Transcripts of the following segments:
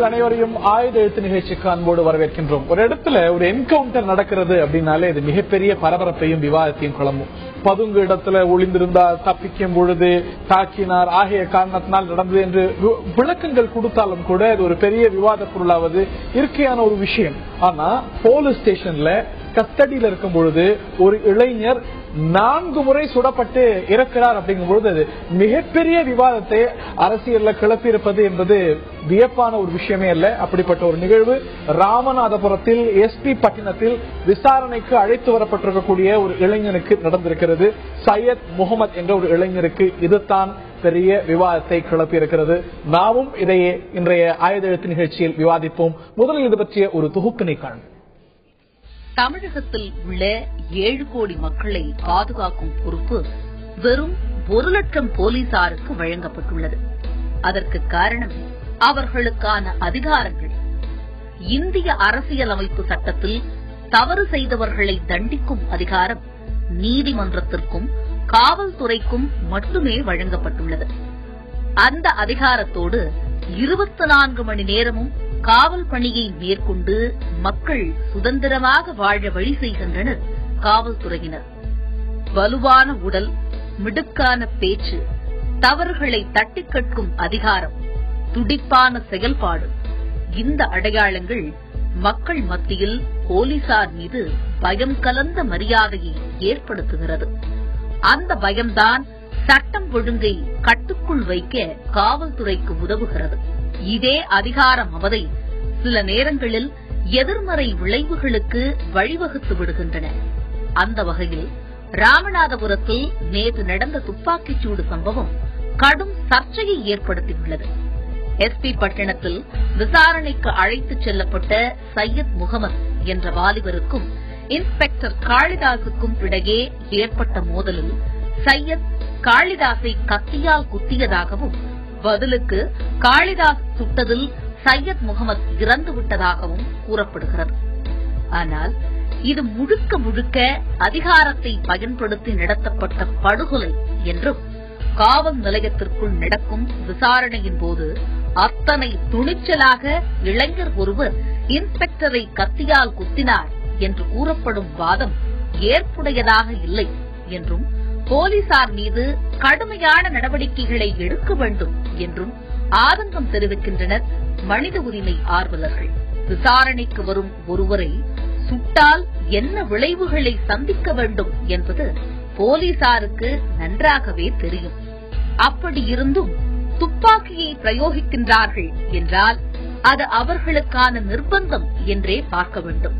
உங்கள் அனைவரையும் ஆயுத எழுத்து நிகழ்ச்சிக்கு அன்போடு வரவேற்கின்றோம். ஒரு இடத்துல ஒரு என்கவுண்டர் நடக்கிறது அப்படின்னாலே இது மிகப்பெரிய பரபரப்பையும் விவாதத்தையும் கிளம்பும். பதுங்கு இடத்துல ஒளிந்திருந்தால், தப்பிக்கும் பொழுது தாக்கினார் ஆகிய காரணத்தினால் நடந்தது என்று விளக்கங்கள் கொடுத்தாலும் கூட இது ஒரு பெரிய விவாத பொருளாவது இருக்கையான ஒரு விஷயம். ஆனா போலீஸ் ஸ்டேஷன்ல கஸ்டடியில் இருக்கும் பொழுது ஒரு இளைஞர் 4 முறை சுடப்பட்டு இறக்கிறார் அப்படிங்கும் பொழுது அது மிகப்பெரிய விவாதத்தை அரசியல்ல கிளப்பியிருப்பது என்பது வியப்பான ஒரு விஷயமே அல்ல. அப்படிப்பட்ட ஒரு நிகழ்வு ராமநாதபுரத்தில் எஸ்பி பட்டினத்தில் விசாரணைக்கு அழைத்து வரப்பட்டிருக்கக்கூடிய ஒரு இளைஞனுக்கு நடந்திருக்கிறது. சையத் முகமது என்ற ஒரு இளைஞருக்கு இதுதான் பெரிய விவாதத்தை கிளப்பியிருக்கிறது. நாமும் இதையே இன்றைய ஆயுத எழுத்து நிகழ்ச்சியில் விவாதிப்போம். முதலில் இது பற்றிய ஒரு தொகுப்பினை காண்போம். தமிழகத்தில் உள்ள 7 கோடி மக்களை பாதுகாக்கும் பொறுப்பு வெறும் 1 லட்சம் போலீசாருக்கு வழங்கப்பட்டுள்ளது. அதற்கு காரணம் அவர்களுக்கான அதிகாரங்கள். இந்திய அரசியலமைப்பு சட்டத்தில் தவறு செய்தவர்களை தண்டிக்கும் அதிகாரம் நீதிமன்றத்திற்கும் காவல்துறைக்கும் மட்டுமே வழங்கப்பட்டுள்ளது. அந்த அதிகாரத்தோடு 24 மணி நேரமும் காவல் பணியை மேற்கொண்டு மக்கள் சுதந்திரமாக வாழ வழி செய்கின்றனர் காவல்துறையினர். வலுவான உடல், மிடுக்கான பேச்சு, தவறுகளை தட்டி கேட்கும் அதிகாரம், துடிப்பான செயல்பாடு, இந்த அடையாளங்கள் மக்கள் மத்தியில் போலீசார் மீது பயம் கலந்த மரியாதையை ஏற்படுத்துகிறது. அந்த பயம்தான் சட்டம் ஒழுங்கை கட்டுக்குள் வைக்க காவல்துறைக்கு உதவுகிறது. இதே அதிகார மமதை சில நேரங்களில் எதிர்மறை விளைவுகளுக்கு வழிவகுத்து விடுகின்றன. அந்த வகையில் ராமநாதபுரத்தில் நேற்று நடந்த துப்பாக்கிச்சூடு சம்பவம் கடும் சர்ச்சையை ஏற்படுத்தியுள்ளது. எஸ்பி பட்டினத்தில் விசாரணைக்கு அழைத்துச் செல்லப்பட்ட சையத் முகமது என்ற வாலிபருக்கும் இன்ஸ்பெக்டர் காளிதாசுக்கும் இடையே ஏற்பட்ட மோதலில் சையத் காளிதாசை கத்தியால் குத்தியதாகவும், பதிலுக்கு காளிதாஸ் சுட்டதில் சையத் முகமது இறந்து விட்டதாகவும் கூறப்படுகிறது. ஆனால் இது முழுக்க முழுக்க அதிகாரத்தை பயன்படுத்தி நடத்தப்பட்ட படுகொலை என்றும், காவல் நிலையத்திற்குள் நடக்கும் விசாரணையின் போது அத்தனை துணிச்சலாக இளைஞர் ஒருவர் இன்ஸ்பெக்டரை கத்தியால் குத்தினார் என்று கூறப்படும் வாதம் ஏற்புடையதாக இல்லை என்றும், போலீசார் மீது கடுமையான நடவடிக்கைகளை எடுக்க வேண்டும் என்றும் ஆதங்கம் தெரிவிக்கின்றனர் மனித உரிமை ஆர்வலர்கள். விசாரணைக்கு வரும் ஒருவரை சுட்டால் என்ன விளைவுகளை சந்திக்க வேண்டும் என்பது போலீசாருக்கு நன்றாகவே தெரியும். அப்படி இருந்தும் துப்பாக்கியை பிரயோகிக்கின்றார்கள் என்றால் அது அவர்களுக்கான நிர்பந்தம் என்றே பார்க்க வேண்டும்.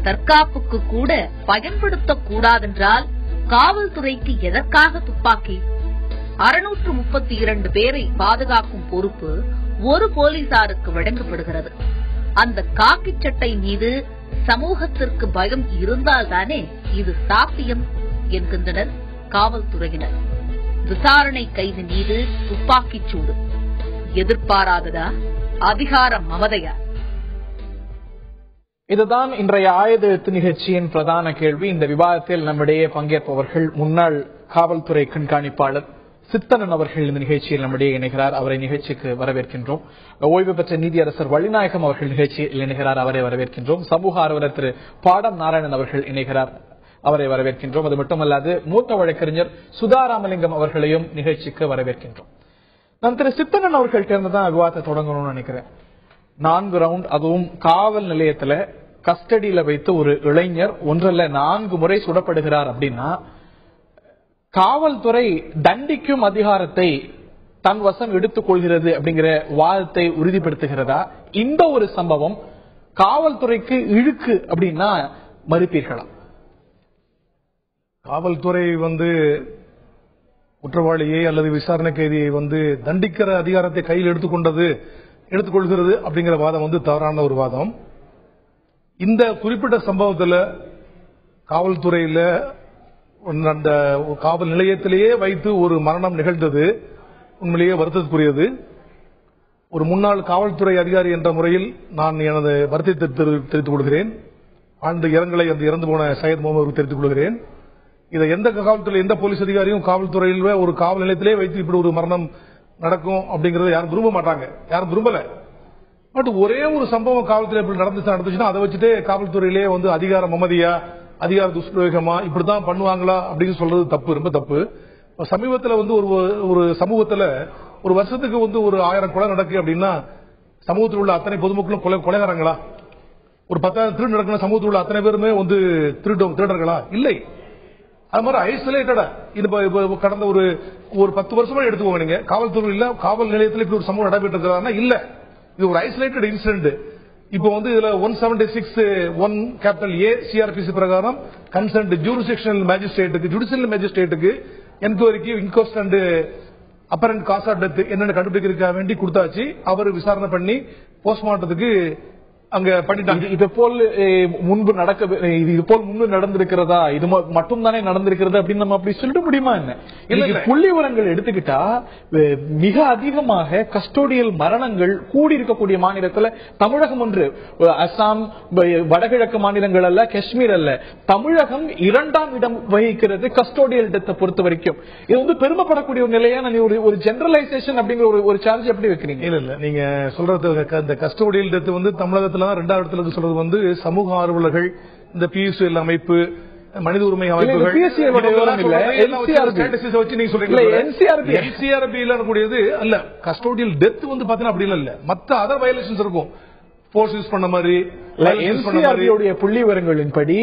தற்காப்புக்கு கூட பயன்படுத்தக்கூடாதென்றால் காவல்துறைக்கு எதற்காக துப்பாக்கி? 632 பேரை பாதுகாக்கும் பொறுப்பு ஒரு போலீசாருக்கு வழங்கப்படுகிறது. அந்த காக்கி சட்டை மீது சமூகத்திற்கு பயம் இருந்தால்தானே இது சாத்தியம் என்கின்றனர் காவல்துறையினர். விசாரணை கைது மீது துப்பாக்கிச் சூடு எதிர்பாராததா? அதிகார மமதையா? இதுதான் இன்றைய ஆயுத எழுத்து நிகழ்ச்சியின் பிரதான கேள்வி. இந்த விவாதத்தில் நம்மிடையே பங்கேற்பவர்கள் முன்னாள் காவல்துறை கண்காணிப்பாளர் சித்தனன் அவர்கள் இந்த நிகழ்ச்சியில் நம்மிடையே இணைகிறார். அவரை நிகழ்ச்சிக்கு வரவேற்கின்றோம். ஓய்வு பெற்ற நீதியரசர் வள்ளிநாயகம் அவர்கள் நிகழ்ச்சியில் இணைகிறார். அவரை வரவேற்கின்றோம். சமூக ஆர்வலர் திரு பாடம் நாராயணன் அவர்கள் இணைகிறார். அவரை வரவேற்கின்றோம். அது மட்டுமல்லாது மூத்த வழக்கறிஞர் சுதாராமலிங்கம் அவர்களையும் நிகழ்ச்சிக்கு வரவேற்கின்றோம். நான் திரு சித்தனன் அவர்கள் சேர்ந்துதான் விவாதத்தை தொடங்கணும்னு நினைக்கிறேன். 4 ரவுண்ட், அதுவும் காவல் நிலையத்துல கஸ்டடியில வைத்து ஒரு இளைஞர் 1 இல்ல 4 முறை சுடப்படுகிறார் அப்படின்னா, காவல்துறை தண்டிக்கும் அதிகாரத்தை தன் வசம் எடுத்துக் கொள்கிறது அப்படிங்கிற வாதத்தை உறுதிப்படுத்துகிறதா? இந்த ஒரு சம்பவம் காவல்துறைக்கு இழுக்கு அப்படின்னா மறுப்பீர்களா? காவல்துறை குற்றவாளியை அல்லது விசாரணை கைதியை தண்டிக்கிற அதிகாரத்தை கையில் எடுத்துக்கொள்கிறது அப்படிங்கிற வாதம் தவறான ஒரு வாதம். இந்த குறிப்பிட்ட சம்பவத்தில் காவல்துறையில அந்த காவல் நிலையத்திலேயே வைத்து ஒரு மரணம் நிகழ்ந்தது உண்மையிலேயே வருத்தத்துக்குரியது. ஒரு முன்னாள் காவல்துறை அதிகாரி என்ற முறையில் நான் எனது வருத்தத்தை தெரிவித்துக் கொள்கிறேன். ஆழ்ந்த இரங்கலை அந்த இறந்து போன சையத் முகமது தெரிவித்துக் கொள்கிறேன். இதை எந்த காவல்துறை எந்த போலீஸ் அதிகாரியும் காவல்துறையில் ஒரு காவல் நிலையத்திலே வைத்து இப்படி ஒரு மரணம் நடக்கும் அப்படிங்கறத யாரும் விரும்ப மாட்டாங்க, யாரும் விரும்பல. பட் ஒரே ஒரு சம்பவம் காவல்துறை நடந்துச்சுன்னா அதை வச்சுட்டு காவல்துறையிலே வந்து அதிகார மமதியா, அதிகார துஷ்பிரயோகமா இப்படித்தான் பண்ணுவாங்களா அப்படின்னு சொல்றது தப்பு, ரொம்ப தப்பு. சமீபத்தில் வந்து ஒரு சமூகத்துல ஒரு வருஷத்துக்கு வந்து ஒரு 1000 கொலை நடக்கு அப்படின்னா சமூகத்தில் உள்ள அத்தனை பொதுமக்களும் கொலைகாரங்களா? ஒரு 10,000 திருடு நடக்கிற சமூகத்தில் உள்ள அத்தனை பேருமே வந்து திருடர்களா? இல்லை. அது மாதிரி ஐசோலேட்டடா இது கடந்த ஒரு 10 வருஷமா எடுத்துக்கோங்க. நீங்க காவல்துறையில காவல் நிலையத்தில் இப்படி ஒரு சமூகம் நடைபெற்று இருக்கிறாங்கன்னா இல்ல, இது ஒரு ஐசோலேட்டட் இன்சிடென்ட். இப்போ வந்து இதுல 176(1) கேபிட்டல் A CRPC பிரகாரம் கன்சர்ன்ட் ஜூரிஸ்டிக்ஷனல் மேஜிஸ்ட்ரேட்டுக்கு, ஜுடிஷியல் மேஜிஸ்ட்ரேட்டுக்கு என்கொயரிக்கு inquest and apparent cause of death என்னென்ன கண்டுபிடிக்கிறதுக்காக வேண்டி கொடுத்தாச்சு. அவர் விசாரணை பண்ணி போஸ்ட்மார்ட்டத்துக்கு அங்க பண்ணிட்டாங்க. இது போல் முன்பு நடந்திருக்கிறதா, இது மட்டும் தானே நடந்திருக்கிறது அப்படின்னு நம்ம அப்படி சொல்லிட முடியுமா என்ன? புள்ளி விவரங்கள் எடுத்துக்கிட்டா மிக அதிகமாக கஸ்டோடியல் மரணங்கள் கூடி இருக்கக்கூடிய மாநிலத்தில் தமிழகம் ஒன்று. அசாம், வடகிழக்கு மாநிலங்கள் அல்ல, காஷ்மீர் அல்ல, தமிழகம் 2ஆம் இடம் வகிக்கிறது கஸ்டோடியல் டெத்தை பொறுத்த வரைக்கும். இது வந்து பெருமைப்படக்கூடிய ஒரு நிலையா ஒரு ஜெனரலைசேஷன் அப்படிங்கிற ஒரு சார்ஜ் எப்படி வைக்கிறீங்க? இல்ல நீங்க சொல்றது இந்த கஸ்டோடியல் டெத் வந்து தமிழகத்துல 2வது இடத்துல சொல்றது வந்து சமூக ஆர்வலர்கள், இந்த PSL அமைப்பு, மனித உரிமை அமைப்புகள் கூடியது அல்ல. கஸ்டோடியல் டெத் வந்து பாத்தீங்கன்னா அப்படி இல்ல, மத்த அதர் வயலேஷன்ஸ் இருக்கும். போர்ஸ் யூஸ் பண்ண மாதிரி NCRB புள்ளி விவரங்களின்படி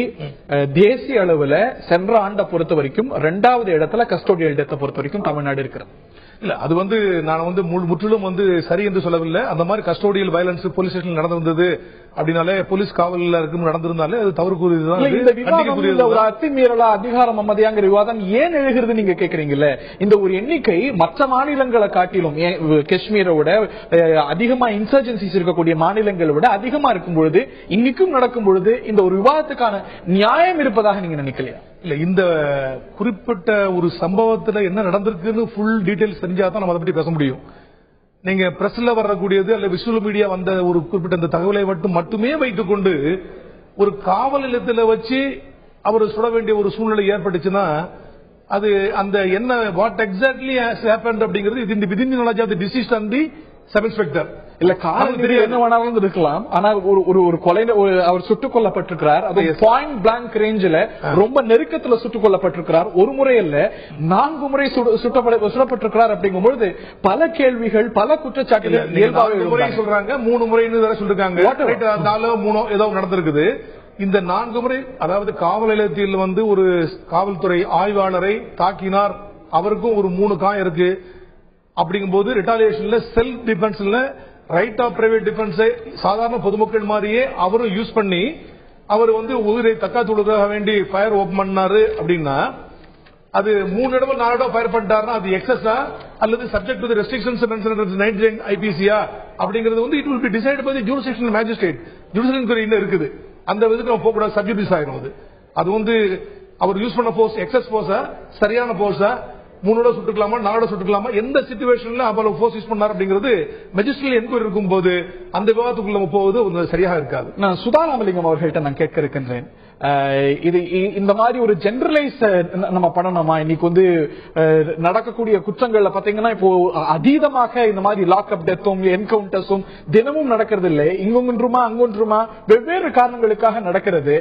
தேசிய அளவுல சென்ற ஆண்டை பொறுத்த வரைக்கும் 2வது இடத்துல கஸ்டோடியல் டெத்தை பொறுத்த வரைக்கும் தமிழ்நாடு இருக்கிறது. இல்ல அது வந்து நான் வந்து முற்றிலும் வந்து சரி என்று சொல்லவில்லை. அந்த மாதிரி கஸ்டோடியல் வயலன்ஸ் போலீஸ் ஸ்டேஷன் நடந்திருந்தது அப்படின்னாலே, போலீஸ் காவலில் இருக்கும் நடந்திருந்தாலே அது தவறுக்குரியதுதான். ஒரு அத்துமீறலா, அதிகார மமதியாங்கிற விவாதம் ஏன் எழுகிறது நீங்க கேக்குறீங்கல்ல? இந்த ஒரு எண்ணிக்கை மற்ற மாநிலங்களை காட்டிலும், காஷ்மீரை விட அதிகமா இன்சர்ஜென்சிஸ் இருக்கக்கூடிய மாநிலங்களை விட அதிகமா இருக்கும் பொழுது, இன்னைக்கும் நடக்கும் பொழுது இந்த ஒரு விவாதத்துக்கான நியாயம் இருப்பதாக நீங்க நினைக்கலையா? இல்ல, இந்த குறிப்பிட்ட ஒரு சம்பவத்துல என்ன நடந்திருக்குன்னு ஃபுல் டீடைல்ஸ் தெரிஞ்சாதான் நம்ம அதை பற்றி பேச முடியும். நீங்க பிரஸ்ல வரக்கூடியது அல்ல விஷுவல் மீடியா வந்த ஒரு குறிப்பிட்ட அந்த தகவலை மட்டுமே வைத்துக் கொண்டு ஒரு காவல் நிலையத்தில் வச்சு அவர் சுட வேண்டிய ஒரு சூழ்நிலை ஏற்பட்டுச்சுன்னா அது அந்த என்ன வாட் எக்ஸாக்ட்லி ஹஸ் ஹேப்பன்ட் அப்படிங்கிறது இது within the knowledge of the deceased and the sub inspector. இல்ல காரணம் என்ன வேணாலும் இருக்கலாம். ஆனா ஒரு கொலை அவர் சுட்டுக் கொல்லப்பட்டிருக்கிறார். அது பாயிண்ட் பிளாங்க் ரேஞ்சில ரொம்ப நெருக்கத்துல சுட்டுக் கொல்லப்பட்டிருக்கிறார். ஒரு முறை அல்ல, 4 முறை சுடப்பட்டிருக்கிறார். அப்படிங்கும்போது பல கேள்விகள், பல குற்றச்சாட்டுகள் சொல்றாங்க. 3 முறைன்னு சொல்லிருக்காங்க. ஏதோ நடந்திருக்குது. இந்த 4 முறை, அதாவது காவல் நிலையத்தில் வந்து ஒரு காவல்துறை ஆய்வாளரை தாக்கினார், அவருக்கும் ஒரு 3 காயம் இருக்கு. அப்படிங்கும்போது ரிட்டாலியேஷன்ல செல்ஃப் டிஃபென்ஸ்ல ரைட் ஆஃப் பிரைவேட் டிஃபென்ஸை சாதாரண பொதுமக்கள் மாதிரியே அவரும் யூஸ் பண்ணி அவர் வந்து உயிரை தக்காத்துக்காக வேண்டி ஃபயர் ஓபன் பண்ணாரு அப்படின்னா, அது 3 இடம் 4 இடம் ஃபயர் பண்ணிட்டாருன்னா அது எக்ஸஸா அல்லது சப்ஜெக்ட் டு ரெஸ்ட்ரிக்ஷன்ஸ் 99 IPCயா அப்படிங்கிறது வந்து it will be decided by the judicial magistrate. Judicial enquiry இன்னும் இருக்குது. அந்த விதத்துக்கு நம்ம போக கூடாது, சப்ஜெக்டிஸ் ஆயிரும். அது வந்து அவர் யூஸ் பண்ண போர்ஸ் எக்ஸஸ் போர்ஸா, சரியான போர்ஸா, 3 சுட்டுக்கலாமா, 4 சுட்டுக்கலாமா, எந்த சிச்சுவேஷன்ல அவ்வளவு போர்ஸ் யூஸ் பண்ணார் அப்படிங்கிறது மெஜிஸ்ட்ரேட் என்கொயரி இருக்கும் போது அந்த விவாதத்துக்குள்ள போவது சரியாக இருக்காது. நான் சுதாராமலிங்கம் அவர்கள்ட்ட நான் கேட்க இருக்கின்றேன், இது இந்த மாதிரி ஒரு ஜெனரலைஸ் நம்ம பண்ணணுமா? இன்னைக்கு வந்து நடக்கக்கூடிய குற்றங்கள்ல பாத்தீங்கன்னா இப்போ அதீதமாக இந்த மாதிரி லாக்அப் டெத்தும் என்கவுண்டர்ஸும் தினமும் நடக்கிறது இல்லை. இங்கொன்றுமா அங்கொன்றுமா வெவ்வேறு காரணங்களுக்காக நடக்கிறது.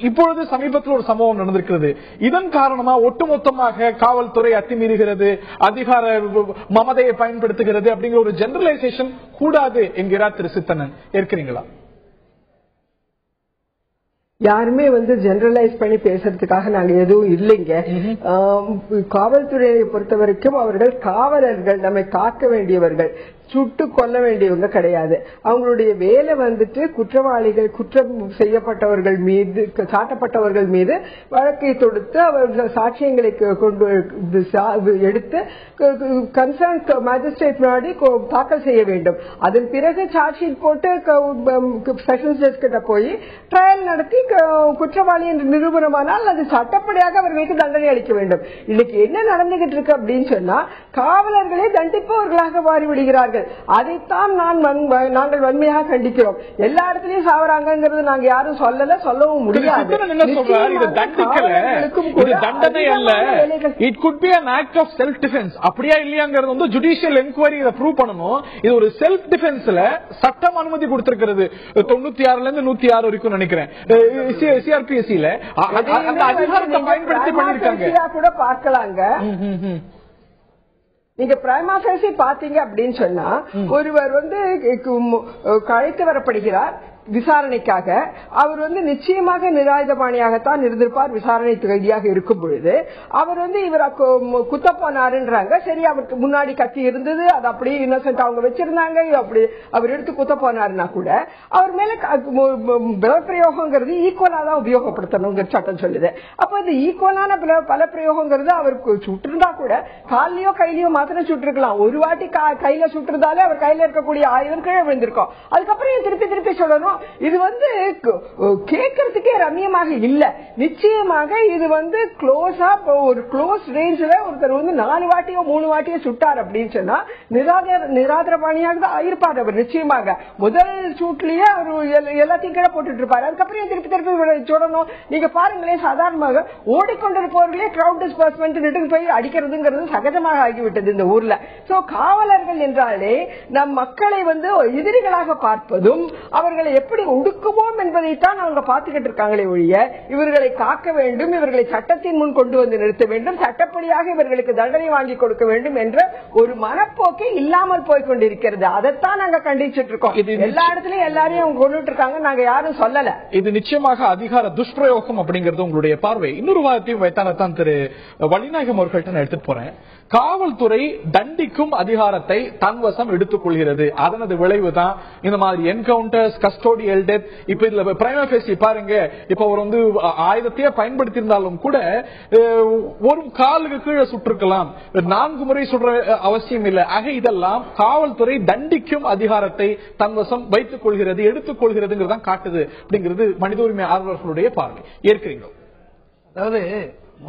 இப்பொழுது சமீபத்தில் ஒரு சம்பவம் நடந்திருக்கிறது. இதன் காரணமா ஒட்டுமொத்தமாக காவல்துறை அத்துமீறுகிறது, அதிகார மமதையை பயன்படுத்துகிறது அப்படிங்கிற ஒரு ஜெனரலைசேஷன் கூடாது என்கிறார் திரு சித்தனன். ஏற்கிறீங்களா? யாருமே வந்து ஜெனரலைஸ் பண்ணி பேசுறதுக்காக நாங்க எதுவும் இல்லைங்க. காவல்துறையை பொறுத்த வரைக்கும் அவர்கள் காவலர்கள், நம்மை காக்க வேண்டியவர்கள், சுட்டு கொல்ல வேண்டியவங்க கிடையாது. அவங்களுடைய வேலை வந்துட்டு குற்றவாளிகள், குற்றம் செய்யப்பட்டவர்கள் மீது, சாட்டப்பட்டவர்கள் மீது வழக்கை தொடுத்து அவர்கள் சாட்சியங்களை கொண்டு எடுத்து கன்சர்ன் மேஜிஸ்ட்ரேட் முன்னாடி தாக்கல் செய்ய வேண்டும். அதன் பிறகு சார்ஜ் ஷீட் போட்டு செஷன்ஸ் ஜட்ஜ் கிட்ட போய் ட்ரையல் நடத்தி குற்றவாளி என்று நிரூபணமானால் அது சட்டப்படியாக அவர்களுக்கு தண்டனை அளிக்க வேண்டும். இன்னைக்கு என்ன நடந்துகிட்டு இருக்கு அப்படின்னு சொன்னா, காவலர்களே தண்டிப்பவர்களாக மாறிவிடுகிறார்கள். கொண்டிருக்கிறார்கள். அதைத்தான் நாங்கள் வன்மையாக கண்டிக்கிறோம். எல்லா இடத்துலயும் சாவறாங்கிறது நாங்க யாரும் சொல்லவும் முடியாது. தண்டனை அல்ல, it could be an act of self defense. அப்படியா இல்லையாங்கிறது வந்து ஜுடிஷியல் என்கொயரி இதை ப்ரூவ் பண்ணணும். இது ஒரு செல்ஃப் டிஃபென்ஸ்ல சட்டம் அனுமதி கொடுத்திருக்கிறது 96ல இருந்து 106 வரைக்கும் நினைக்கிறேன் சிஆர்பிஎஸ்சில அந்த அதிகாரத்தை பயன்படுத்தி பண்ணிருக்காங்க கூட பார்க்கலாங்க. நீங்க பிரைமா ஃபேசி பாத்தீங்க அப்படின்னு சொன்னா ஒருவர் வந்து அழைத்து வரப்படுகிறார் விசாரணைக்காக. அவர் வந்து நிச்சயமாக நிராயுதபாணியாகத்தான் இருந்திருப்பார் விசாரணை கைதியாக இருக்கும் பொழுது. அவர் வந்து இவரை குத்த போனாருன்றாங்க. சரி, அவருக்கு முன்னாடி கத்தி இருந்தது, அது அப்படியே இன்னசென்ட் அவங்க வச்சிருந்தாங்க, அப்படி அவர் எடுத்து குத்த போனாருன்னா கூட அவர் மேல பலப்பிரயோகங்கிறது ஈக்குவலா தான் உபயோகப்படுத்தணுங்கிற சட்டம் சொல்லுது. அப்ப இந்த ஈக்குவலான பல பிரயோகங்கிறது அவருக்கு சுட்டிருந்தா கூட காலையோ கையிலயோ மாத்திரம் சுட்டிருக்கலாம். ஒரு வாட்டி கையில சுட்டிருந்தாலே அவர் கையில இருக்கக்கூடிய ஆயுதம் கீழே விழுந்திருக்கும். அதுக்கப்புறம் திருப்பி சொல்லணும். இது வந்து கேட்கறதுக்கே ரம்யமாக இல்ல. நிச்சயமாக இது வந்து க்ளோஸா ஒரு க்ளோஸ் ரேஞ்சில் ஒருத்தர் வந்து 4 வாட்டியோ 3 வாட்டியோ சுட்டார் அப்படின்னு சொன்னா நிராதரபாணியாக தான் இருப்பார் அவர். நிச்சயமாக முதல் சூட்லயே அவர் எல்லாத்தையும் கீழே போட்டுட்டு இருப்பாரு. அதுக்கப்புறம் திருப்பி சொல்லணும். நீங்க பாருங்களேன், சாதாரணமாக ஓடிக்கொண்டிருப்பவர்களே கிரவுட் டிஸ்பர்ஸ்மெண்ட் போய் அடிக்கிறதுங்கிறது சகஜமாக ஆகிவிட்டது இந்த ஊர்ல. சோ காவலர்கள் என்றாலே நம் மக்களை வந்து எதிரிகளாக பார்ப்பதும் அவர்களை எப்படி ஒடுக்குவோம் என்பதைத்தான் அவங்க பார்த்துக்கிட்டு இருக்காங்களே ஒழிய இவர்களை காக்க வேண்டும், இவர்களை சட்டத்தின் முன் கொண்டு வந்து நிறுத்த வேண்டும், சட்டப்படியாக இவர்களுக்கு தண்டனை வாங்கி கொடுக்க வேண்டும் என்ற ஒரு மனப்போக்கே இல்லாமல் போய் கொண்டிருக்கிறது. அதைத்தான் நாங்க கண்டிச்சிட்டு இருக்கோம். எல்லா இடத்துலயும் எல்லாரையும் கொண்டுட்டு இருக்காங்க, நாங்க யாரும் சொல்லல. இது நிச்சயமாக அதிகார துஷ்பிரயோகம் அப்படிங்கிறது உங்களுடைய பார்வை. இன்னொரு வாரத்தையும் வைத்தானத்தான் திரு வள்ளிநாயகம் அவர்கள்ட்ட நான் எடுத்துட்டு போறேன். காவல்துறை தண்டிக்கும் அதிகாரத்தை தன்வசம் எடுத்துக் கொள்கிறது. அதனது விளைவுதான் இந்த மாதிரி என்கவுண்டர்ஸ், கஸ்டோடியல் டெத். இப்ப இதுல பிரைமா ஃபேசி பாருங்க, இப்ப அவர் வந்து ஆயுதத்தையே பயன்படுத்தி இருந்தாலும் கூட ஒரு காலுக்கு கீழே சுட்டிருக்கலாம், 4 முறை சுடுற அவசியம் இல்லை. ஆக இதெல்லாம் காவல்துறை தண்டிக்கும் அதிகாரத்தை தன்வசம் வைத்துக் கொள்கிறது, எடுத்துக் கொள்கிறதுங்கிறதா காட்டுது அப்படிங்கிறது மனித உரிமை ஆர்வலர்களுடைய பார்வை. ஏற்கிறீங்களோ? அதாவது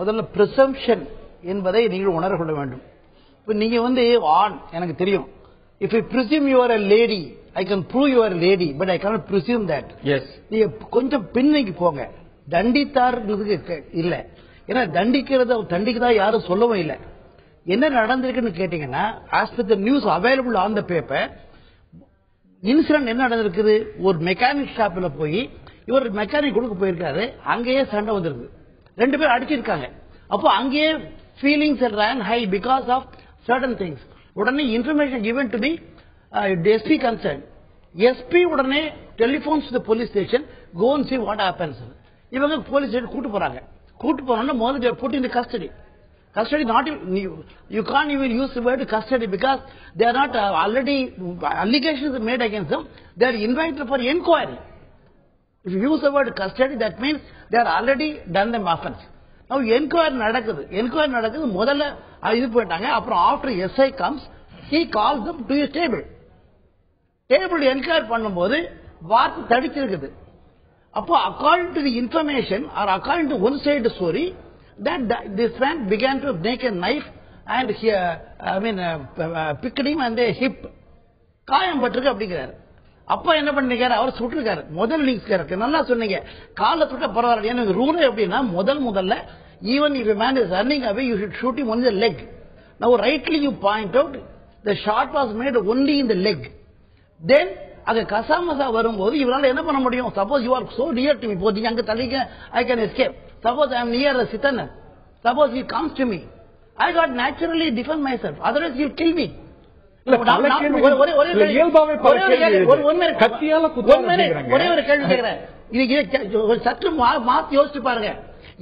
முதல்ல பிரிசம்ப்ஷன் என்பதை நீங்கள் உணர கொள்ள வேண்டும். இப்ப நீங்க வந்து எனக்கு தெரியும், if I presume you are a lady, I can prove you are a lady, but I cannot presume that. Yes. நீங்க கொஞ்சம் பின்னைக்கு போங்க. தண்டித்தார்ங்கிறதுக்கு இல்ல, ஏன்னா தண்டிக்கிறதா யாரும் சொல்லவும் இல்லை. என்ன நடந்திருக்குன்னு கேட்டீங்கன்னா, as per the news available on the paper, incident என்ன நடந்திருக்குது, ஒரு மெக்கானிக் ஷாப்ல போய் இவர் மெக்கானிக் கொடுக்க போயிருக்காரு, அங்கேயே சண்டை வந்திருக்கு, 2 பேர் அடிச்சிருக்காங்க. அப்போ அங்கேயே feelings ran high because of certain things. உடனே information given to the SP concerned. SP உடனே telephones to the police station, go and see what happens. இவங்க போலீஸ் ஸ்டேஷன் கூட்டு போறாங்க. முதல்ல they are put in the custody. Not you can't even use the word custody because they are not already allegations made against them. They are invited for inquiry. If you use the word custody, that means they are already done the offense. Now inquiry நடக்குது. முதல்ல இது போயிட்டாங்க. அப்புறம் after SI comes, he calls them to his table enquiry பண்ணும்போது வார்த்தை தடிச்சிருக்குது. அப்போ according to the information or according to one side story that this man began to make a knife and picked him and a hip, காயம் பட்டிருக்கு அப்படிங்கிறாரு. அப்பா என்ன பண்ணிருக்காரு, அவர் சுட்டிருக்காரு. முதல் நீங்க நல்லா சொன்னீங்க, கால சுட்ட பரவாயில்ல. எனக்கு ரூல் எப்படின்னா, முதல்ல even if a man is running away, you should shoot him on the leg. Now rightly you point out the shot was made only in the leg. Then அது கசாமசா வரும்போது இவரால் என்ன பண்ண முடியும்? Suppose you are so near to me, போதீங்க அங்க தள்ளிக்க, I can escape. Suppose I am near சித்தன், suppose he comes to me, I got naturally defend myself, otherwise you kill me. ஒரே ஒரு கேள்வி கேட்கிறேன், சற்று மாத்தி யோசிச்சு பாருங்க.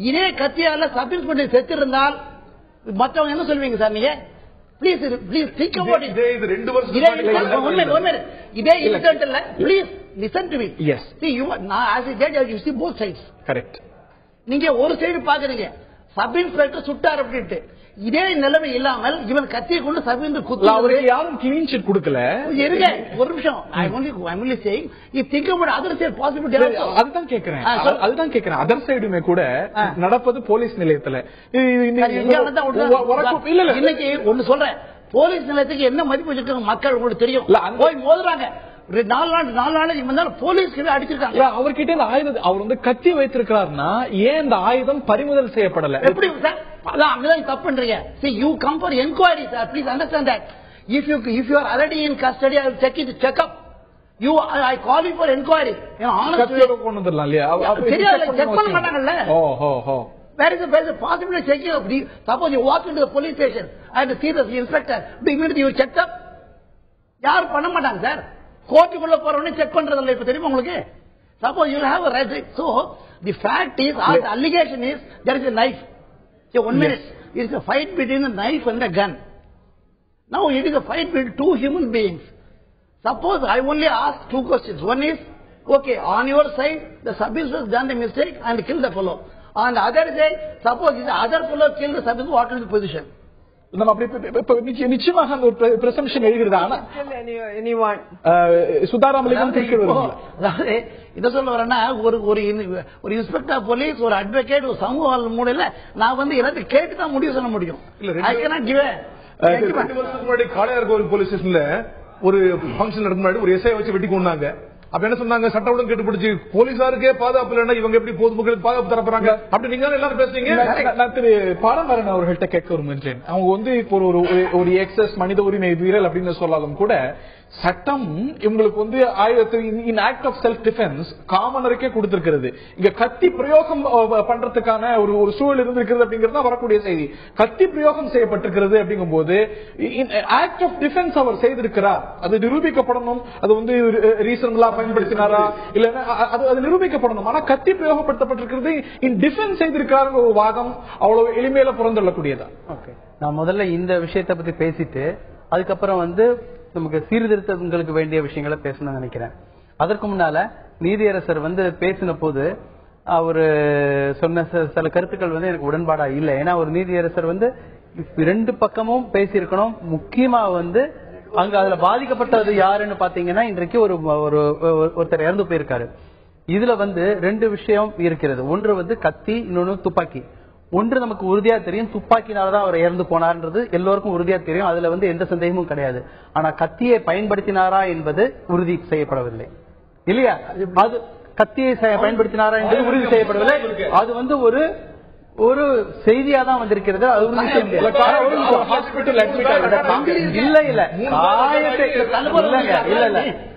இதே கத்தியால சப் இன்ஸ்பெக்டர் செத்து இருந்தால் மற்றவங்க என்ன சொல்வீங்க சார்? நீங்க ப்ளீஸ் திங்க் அபௌட் இட். இதே இன்சிடென்ட் இல்ல, please listen to me. Yes. See, you as a judge you see both sides. Correct. நீங்க ஒரு சைடு பாக்குறீங்க, சப் இன்ஸ்பெக்டர் சுட்டார் அப்படின்ட்டு. இதே நிலைமை இல்லாமல் இவன் கத்தியை கொண்டு சபைந்து குத்து, யாரும் கிளீன் ஷீட் கொடுக்கல. இருங்க ஒரு நிமிஷம், அதுதான் கேக்குறேன். அதர் சைடுமே கூட நடப்பது போலீஸ் நிலையத்துல. இன்னைக்கு ஒண்ணு சொல்றேன், போலீஸ் நிலையத்துக்கு என்ன மதிப்பு வச்சிருக்காங்க மக்கள் உங்களுக்கு தெரியும். போய் மோதுறாங்க 4 நாள் போலீஸ் அடிச்சிருக்காங்க. அவர்கிட்ட இந்த ஆயுதம் அவர் வந்து கத்தி வைத்திருக்கிறார்னா ஏன் இந்த ஆயுதம் பறிமுதல் செய்யப்படல? எப்படி சார் அங்கதான் தப்பு பண்றீங்க. See, you come for inquiry, sir. Please understand that. If you are already in custody, I will check up. I call you for inquiry. கத்தியோட கொண்டு வந்துடலாம் இல்லையா? செக் பண்ண மாட்டாங்கல்ல. Where is the possibility of checking up? Suppose you walk into the police station and see the inspector, immediately you checked up. யார் பண்ண மாட்டாங்க sir. கோர்ட்டுக்குள்ள போறவனே check பண்றதில்ல. இப்ப தெரியுமா உங்களுக்கு? Suppose you have a right. So the fact is, the allegation is there is a knife. So 1 minute, it is a fight between a knife and a gun. Now it is a fight between two human beings. Suppose I only ask 2 questions. One is, okay, on your side, the sub-inspector has done a mistake and killed the fellow. On the other side, suppose the other fellow killed the sub-inspector, what will be the position? நம்ம அப்படி நிச்சயமாக அந்த ஒரு பிரசம்ஷன் எழுகிறது. ஆனா சுதாராமலிங்கம் அதாவது இதை சொல்ல வரேன்னா ஒரு இன்ஸ்பெக்டர் போலீஸ், ஒரு அட்வொகேட், ஒரு சமூக மூலையில நான் வந்து எல்லாத்தையும் கேட்டு தான் முடிவு சொல்ல முடியும். காளையார்கோவில் போலீஸ் ஸ்டேஷன்ல ஒரு பங்கன் நடக்கும் முன்னாடி ஒரு எஸ்ஐ வச்சு வெட்டி கொண்டாங்க. அப்ப என்ன சொன்னாங்க? சட்டவுடன் கேட்டுப்பிடிச்சு போலீசாருக்கே பாதுகாப்பு இல்லைன்னா இவங்க எப்படி பொதுமக்களுக்கு பாதுகாப்பு தரப்போறாங்க அப்படி நீங்க எல்லாரும் பேசுறீங்க. நான் திரு பாரம்பரன் அவர்கள்ட்ட கேட்க விரும்புகிறேன். அவங்க வந்து ஒரு எக்ஸஸ் மனித உரிமை வீரல் அப்படின்னு சொல்லாலும் கூட சட்டம் இவங்களுக்கு வந்து இன் ஆக்ட் ஆஃப் செல்ஃப் டிஃபென்ஸ் காமனருக்கே கொடுத்திருக்கிறது. இங்க கத்தி பிரயோகம் பண்றதுக்கான ஒரு சூழல் இருந்திருக்கிறது அப்படிங்கறது வரக்கூடிய செய்தி. கத்தி பிரயோகம் செய்யப்பட்டிருக்கிறது அப்படிங்கும் போது ஆக்ட் ஆஃப் டிஃபென்ஸ் அவர் செய்திருக்கிறார், அது நிரூபிக்கப்படணும். அது வந்து ரீசனபிளா பயன்படுத்தினாரா இல்லன்னா அது நிரூபிக்கப்படணும். ஆனா கத்தி பிரயோகப்படுத்தப்பட்டிருக்கிறது இன் டிஃபென்ஸ் செய்திருக்கிறார் ஒரு வாதம் அவ்வளவு எளிமையில புறந்தள்ளக்கூடியதா? நான் முதல்ல இந்த விஷயத்தை பத்தி பேசிட்டு அதுக்கப்புறம் வந்து நமக்கு சீர்திருத்தங்களுக்கு வேண்டிய விஷயங்களை பேசணும்னு நினைக்கிறேன். அதற்கு முன்னால நீதியரசர் வந்து பேசின போது அவரு சொன்ன சில கருத்துக்கள் வந்து எனக்கு உடன்பாடா இல்லை. ஏன்னா ஒரு நீதியரசர் வந்து 2 பக்கமும் பேசியிருக்கணும். முக்கியமா வந்து அங்க அதுல பாதிக்கப்பட்டது யாருன்னு பாத்தீங்கன்னா இன்றைக்கு ஒருத்தர் இறந்து போயிருக்காரு. இதுல வந்து 2 விஷயம் இருக்கிறது. ஒன்று வந்து கத்தி, இன்னொன்னு துப்பாக்கி. ஒன்று நமக்கு உறுதியா தெரியும், துப்பாக்கினாலதான் அவர் இறந்து போனார்ன்றது எல்லோருக்கும் உறுதியா தெரியும். அதுல வந்து எந்த சந்தேகமும் கிடையாது. ஆனா கத்தியை பயன்படுத்தினாரா என்பது உறுதி செய்யப்படவில்லை இல்லையா? அது கத்தியை பயன்படுத்தினாரா என்பது உறுதி செய்யப்படவில்லை. அது வந்து ஒரு செய்தியா தான் வந்திருக்கிறது. அது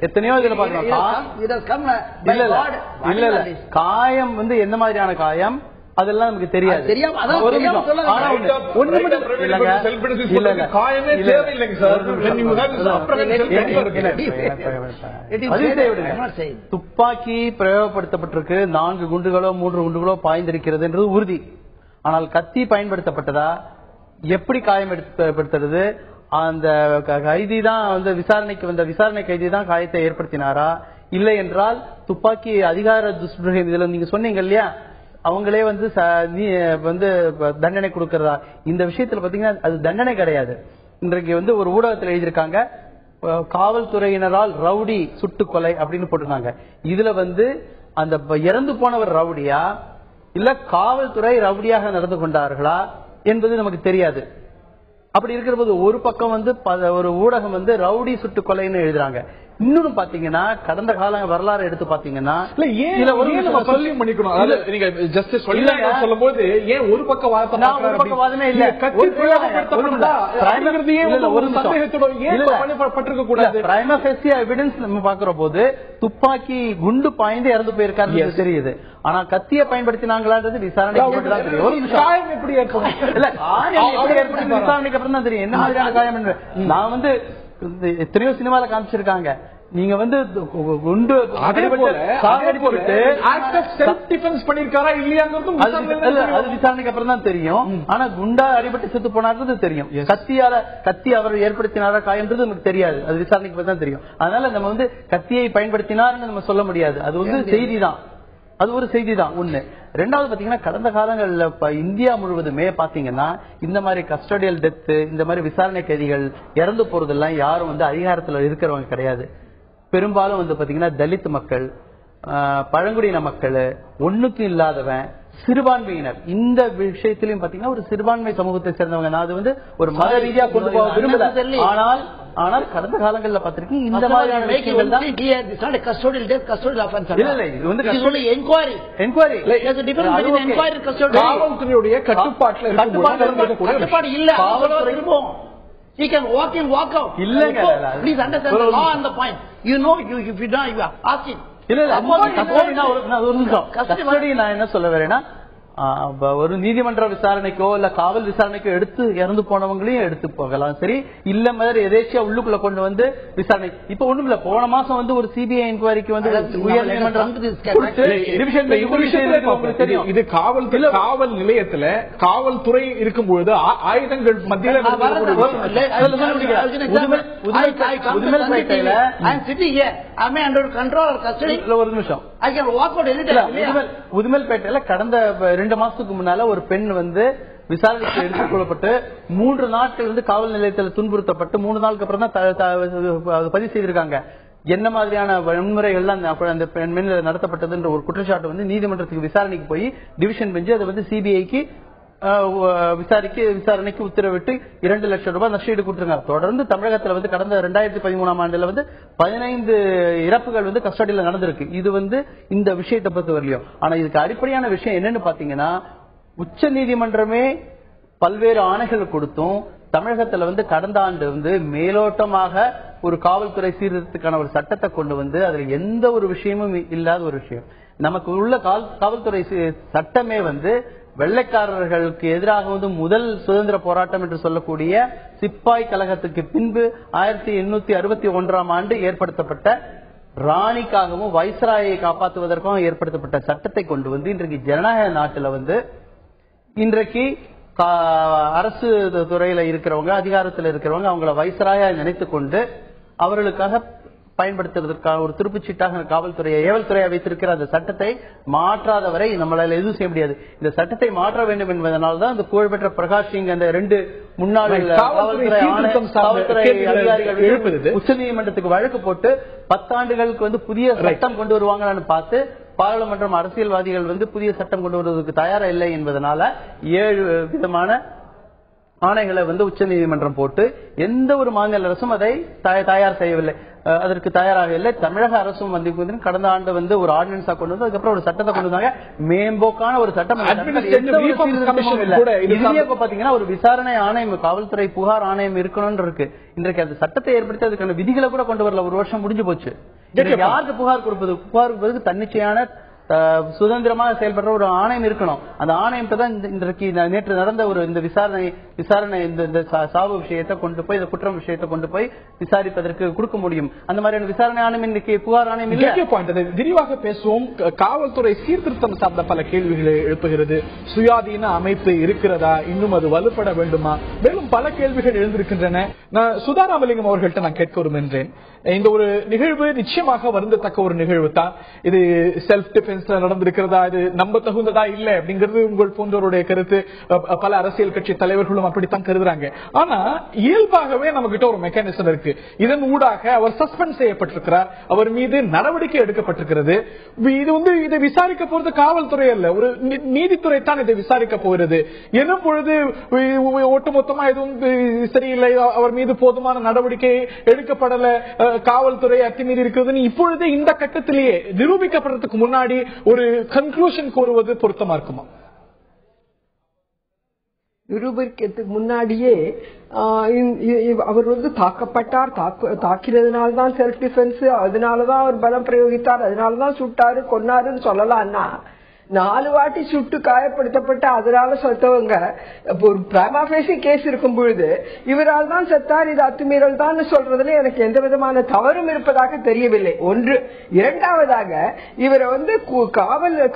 எத்தனையோ இதுல பாக்கலாம். காயம் வந்து எந்த மாதிரியான காயம் அதெல்லாம் நமக்கு தெரியாது. துப்பாக்கி பிரயோகப்படுத்தப்பட்டிருக்கு. 4 குண்டுகளோ 3 குண்டுகளோ பாய்ந்திருக்கிறது என்றது உறுதி. ஆனால் கத்தி பயன்படுத்தப்பட்டதா, எப்படி காயம் ஏற்படுத்துறது, அந்த கைதி தான் வந்து விசாரணைக்கு வந்த விசாரணை கைதி தான் காயத்தை ஏற்படுத்தினாரா, இல்லை என்றால் துப்பாக்கி அதிகார துஷ்பிரயோகம் இதுல நீங்க சொன்னீங்க இல்லையா, அவங்களே வந்து தண்டனை கொடுக்கறதா? இந்த விஷயத்துல பாத்தீங்கன்னா அது தண்டனை கிடையாது. இன்றைக்கு வந்து ஒரு ஊடகத்தில் எழுதியிருக்காங்க, காவல்துறையினரால் ரவுடி சுட்டு கொலை அப்படின்னு போட்டிருக்காங்க. இதுல வந்து அந்த இறந்து போனவர் ரவுடியா இல்ல காவல்துறை ரவுடியாக நடந்து கொண்டார்களா என்பது நமக்கு தெரியாது. அப்படி இருக்கிற போது ஒரு பக்கம் வந்து ஒரு ஊடகம் வந்து ரவுடி சுட்டு கொலைன்னு எழுதுறாங்க. இன்னொன்னு பாத்தீங்கன்னா கடந்த கால வரலாறு எடுத்து பாத்தீங்கன்னா சொல்லும் போது ஏன் ஒரு பக்க வாதமே இல்ல, எவிடன்ஸ் நம்ம பாக்குற போது துப்பாக்கி குண்டு பாய்ந்து இறந்து போயிருக்காரு தெரியுது. ஆனா கத்தியை பயன்படுத்தினாங்களான்றது விசாரணைக்கு தான் தெரியும். ஒரு காயம் எப்படி ஏற்படும் இல்ல, காயம் எப்படி ஏற்படும் விசாரணைக்கு அப்புறம் தான் தெரியும் என்ன மாதிரியான காயம் என்று. நான் வந்து எத்தனையோ சினிமால காமிச்சிருக்காங்க. நீங்க வந்து குண்டு பண்ணிருக்காரா இல்லையாங்கிறது அது விசாரணைக்கு அப்புறம் தான் தெரியும். ஆனா குண்டா அடிபட்டு செத்து போனார்ன்றது தெரியும். கத்தி அவர் ஏற்படுத்தினாரா காயம்ன்றது நமக்கு தெரியாது. அது விசாரணைக்கு அப்புறம் தான் தெரியும். அதனால நம்ம வந்து கத்தியை பயன்படுத்தினார்னு நம்ம சொல்ல முடியாது. அது வந்து செய்தி தான், அது ஒரு செய்தி தான். ஒண்ணு. ரெண்டாவது பாத்தீங்கன்னா கடந்த காலங்கள்ல இந்தியா முழுவதுமே பாத்தீங்கன்னா இந்த மாதிரி கஸ்டடியல் டெத், இந்த மாதிரி விசாரணை கைதிகள் இறந்து போறதெல்லாம் யாரும் வந்து அதிகாரத்துல இருக்கிறவங்க கிடையாது. பெரும்பாலும் வந்து பாத்தீங்கன்னா தலித் மக்கள், பழங்குடியின மக்கள், ஒண்ணுக்கும் இல்லாதவன், சிறுபான்மையினர் இந்த விஷயத்திலும் பாத்தீங்கன்னா ஒரு சிறுபான்மை சமூகத்தை சேர்ந்தவங்க. நான் அது ஒரு மத ரீதியா கொண்டு போக விரும்பல. ஆனால் கடந்த காலங்களில் பார்த்திருக்கீங்க இந்த மாதிரியான விஷயங்கள் தான். காவல்துறையுடைய கட்டுப்பாடு இல்ல. He can walk in, walk out. இல்லங்க. Please understand the law and the point. You know, if you don't, you are asking. Custody நான் என்ன சொல்ல வரேன்னா, ஒரு நீதிமன்ற விசாரணைக்கோ இல்ல காவல் விசாரணைக்கோ எடுத்து இறந்து போனவங்களையும் எடுத்து போகலாம். சரி, இல்ல மாதிரி எதேச்சியா உள்ளுக்குள்ள கொண்டு வந்து விசாரணை. இப்ப ஒண்ணும் இல்ல, போன மாசம் ஒரு சிபிஐ என்கொயரிக்கு உயர் நீதிமன்றம் இது காவல் நிலையத்துல காவல்துறை இருக்கும்பொழுது ஆயுதங்கள் மத்தியில ஒரு நிமிஷம் உதுமல்பேட்டையில கடந்த 2 மாசத்துக்கு முன்னால ஒரு பெண் விசாரணைக்கு எடுத்துக் கொள்ளப்பட்டு 3 நாட்கள் காவல் நிலையத்தில் துன்புறுத்தப்பட்டு 3 நாளுக்கு அப்புறம் தான் பதிவு செய்திருக்காங்க. என்ன மாதிரியான வன்முறைகள்லாம் அந்த பெண் நடத்தப்பட்டதுன்ற ஒரு குற்றச்சாட்டு நீதிமன்றத்துக்கு விசாரணைக்கு போய் டிவிஷன் பெஞ்சு அதை சிபிஐக்கு விசாரணைக்கு உத்தரவிட்டு 2 லட்சம் ரூபாய் நஷ்டஈடு கொடுத்துருங்க. தொடர்ந்து தமிழகத்தில் கடந்த 2013ஆம் ஆண்டுல 15 இறப்புகள் கஸ்டடியில நடந்திருக்கு. இது இந்த விஷயத்தை பொறுத்த வரலையும். ஆனா இதுக்கு அடிப்படையான விஷயம் என்னன்னு பாத்தீங்கன்னா, உச்ச நீதிமன்றமே பல்வேறு ஆணைகள் கொடுத்தும் தமிழகத்துல கடந்த ஆண்டு மேலோட்டமாக ஒரு காவல்துறை சீர்திருத்தத்துக்கான ஒரு சட்டத்தை கொண்டு அதுல எந்த ஒரு விஷயமும் இல்லாத ஒரு விஷயம். நமக்கு உள்ள காவல்துறை சட்டமே வெள்ளைக்காரர்களுக்கு எதிராக முதல் சுதந்திர போராட்டம் என்று சொல்லக்கூடிய சிப்பாய் கழகத்துக்கு பின்பு 1861ஆம் ஆண்டு ஏற்படுத்தப்பட்ட ராணிக்காகவும் வைஸ்ராயை காப்பாற்றுவதற்கும் ஏற்படுத்தப்பட்ட சட்டத்தை கொண்டு இன்றைக்கு ஜனநாயக நாட்டில் இன்றைக்கு அரசு துறையில இருக்கிறவங்க, அதிகாரத்தில் இருக்கிறவங்க அவங்கள வைஸ்ராயா நினைத்து கொண்டு அவர்களுக்காக பயன்படுத்துவதற்கான ஒரு திருப்புச்சீட்டாக காவல்துறையை ஏவல்துறையை வைத்திருக்கிற அந்த சட்டத்தை மாற்றாத வரை நம்மளால எதுவும் செய்ய முடியாது. இந்த சட்டத்தை மாற்ற வேண்டும் என்பதனால்தான் அந்த புகழ்பெற்ற பிரகாஷ் சிங் அந்த 2 முன்னாள் காவல்துறை அதிகாரிகள் உச்ச நீதிமன்றத்துக்கு வழக்கு போட்டு 10 ஆண்டுகளுக்கு புதிய சட்டம் கொண்டு வருவாங்கன்னு பார்த்து பாராளுமன்றம் அரசியல்வாதிகள் புதிய சட்டம் கொண்டு வருவதற்கு தயாரா இல்லை என்பதனால 7 விதமான ஆணைகளை உச்ச நீதிமன்றம் போட்டு எந்த ஒரு மாநில அரசும் அதை தயார் செய்யவில்லை, அதற்கு தயாராக இல்லை. தமிழக அரசும் கடந்த ஆண்டு ஒரு ஆர்டினன்ஸா கொண்டு வந்து அதுக்கப்புறம் ஒரு சட்டத்தை கொண்டு வந்தாங்க. மேம்போக்கான ஒரு சட்டம். பாத்தீங்கன்னா ஒரு விசாரணை ஆணையம், காவல்துறை புகார் ஆணையம் இருக்கணும் இருக்கு. இன்றைக்கு அந்த சட்டத்தை ஏற்படுத்தி அதுக்கான விதிகளை கூட கொண்டு வரல. 1 வருஷம் முடிஞ்சு போச்சு. யாருக்கு புகார் கொடுப்பது? புகார் கொடுப்பதற்கு தன்னிச்சையான சுதந்திரமாக செயல்படுற ஒரு ஆணையம் இருக்கணும். அந்த ஆணையத்தை தான் இன்றைக்கு நேற்று நடந்த இந்த விசாரணை இந்த சாவு விஷயத்தை கொண்டு போய் இந்த குற்றம் விஷயத்தை கொண்டு போய் விசாரிப்பதற்கு கொடுக்க முடியும். அந்த மாதிரியான விசாரணை ஆணையம் இன்னைக்கு புகார் ஆணையம் இல்லை. விரிவாக பேசுவோம். காவல்துறை சீர்திருத்தம் சார்ந்த பல கேள்விகளை எழுப்புகிறது. சுயாதீன அமைப்பு இருக்கிறதா, இன்னும் அது வலுப்பட வேண்டுமா, மேலும் பல கேள்விகள் எழுந்திருக்கின்றன. சுதா ராமலிங்கம் அவர்கள்ட்ட நான் கேட்க விரும்புகின்றேன். இந்த ஒரு நிகழ்வு நிச்சயமாக வருந்தத்தக்க ஒரு நிகழ்வு தான். இது செல்ஃப் டிஃபென்ஸ்ல நடந்திருக்கிறதா, இது நம்ப தகுந்ததா இல்ல அப்படிங்கிறது உங்கள் போன்றவருடைய கருத்து. பல அரசியல் கட்சி தலைவர்களும் அப்படித்தான் கருதுறாங்க. ஆனா இயல்பாகவே நம்ம கிட்ட ஒரு மெக்கானிசம் இருக்கு. இதன் ஊடாக அவர் சஸ்பெண்ட் செய்யப்பட்டிருக்கிறார், அவர் மீது நடவடிக்கை எடுக்கப்பட்டிருக்கிறது. இது இதை விசாரிக்க போறது காவல்துறை அல்ல, ஒரு நீதித்துறை தான் இதை விசாரிக்க போகிறது. எனும் பொழுது ஒட்டுமொத்தமா எதுவும் சரியில்லை, அவர் மீது போதுமான நடவடிக்கை எடுக்கப்படல, காவல்துறை அத்துமீறி இருக்கிறது இப்பொழுது இந்த கட்டத்திலேயே நிரூபிக்கப்படுறதுக்கு முன்னாடி ஒரு கன்க்ளூஷன் கூறுவது பொருத்தமா இருக்குமா? நிரூபிக்கிறதுக்கு முன்னாடியே அவர் தாக்கப்பட்டார், தாக்கினதுனால்தான் செல்ஃப் டிஃபென்ஸ், அதனாலதான் அவர் பலம் பிரயோகித்தார், அதனாலதான் சுட்டாரு கொன்னாருன்னு சொல்லலாம்னா 4 வாட்டி சுட்டு காயப்படுத்தப்பட்ட அதனால செத்தவங்க ஒரு பிரைமா ஃபேசி கேஸ் இருக்கும் பொழுது இவரால் தான் செத்தார், இது அத்துமீறல் தான் சொல்றதுல எனக்கு எந்த விதமான தவறும் இருப்பதாக தெரியவில்லை. ஒன்று. இரண்டாவதாக இவரை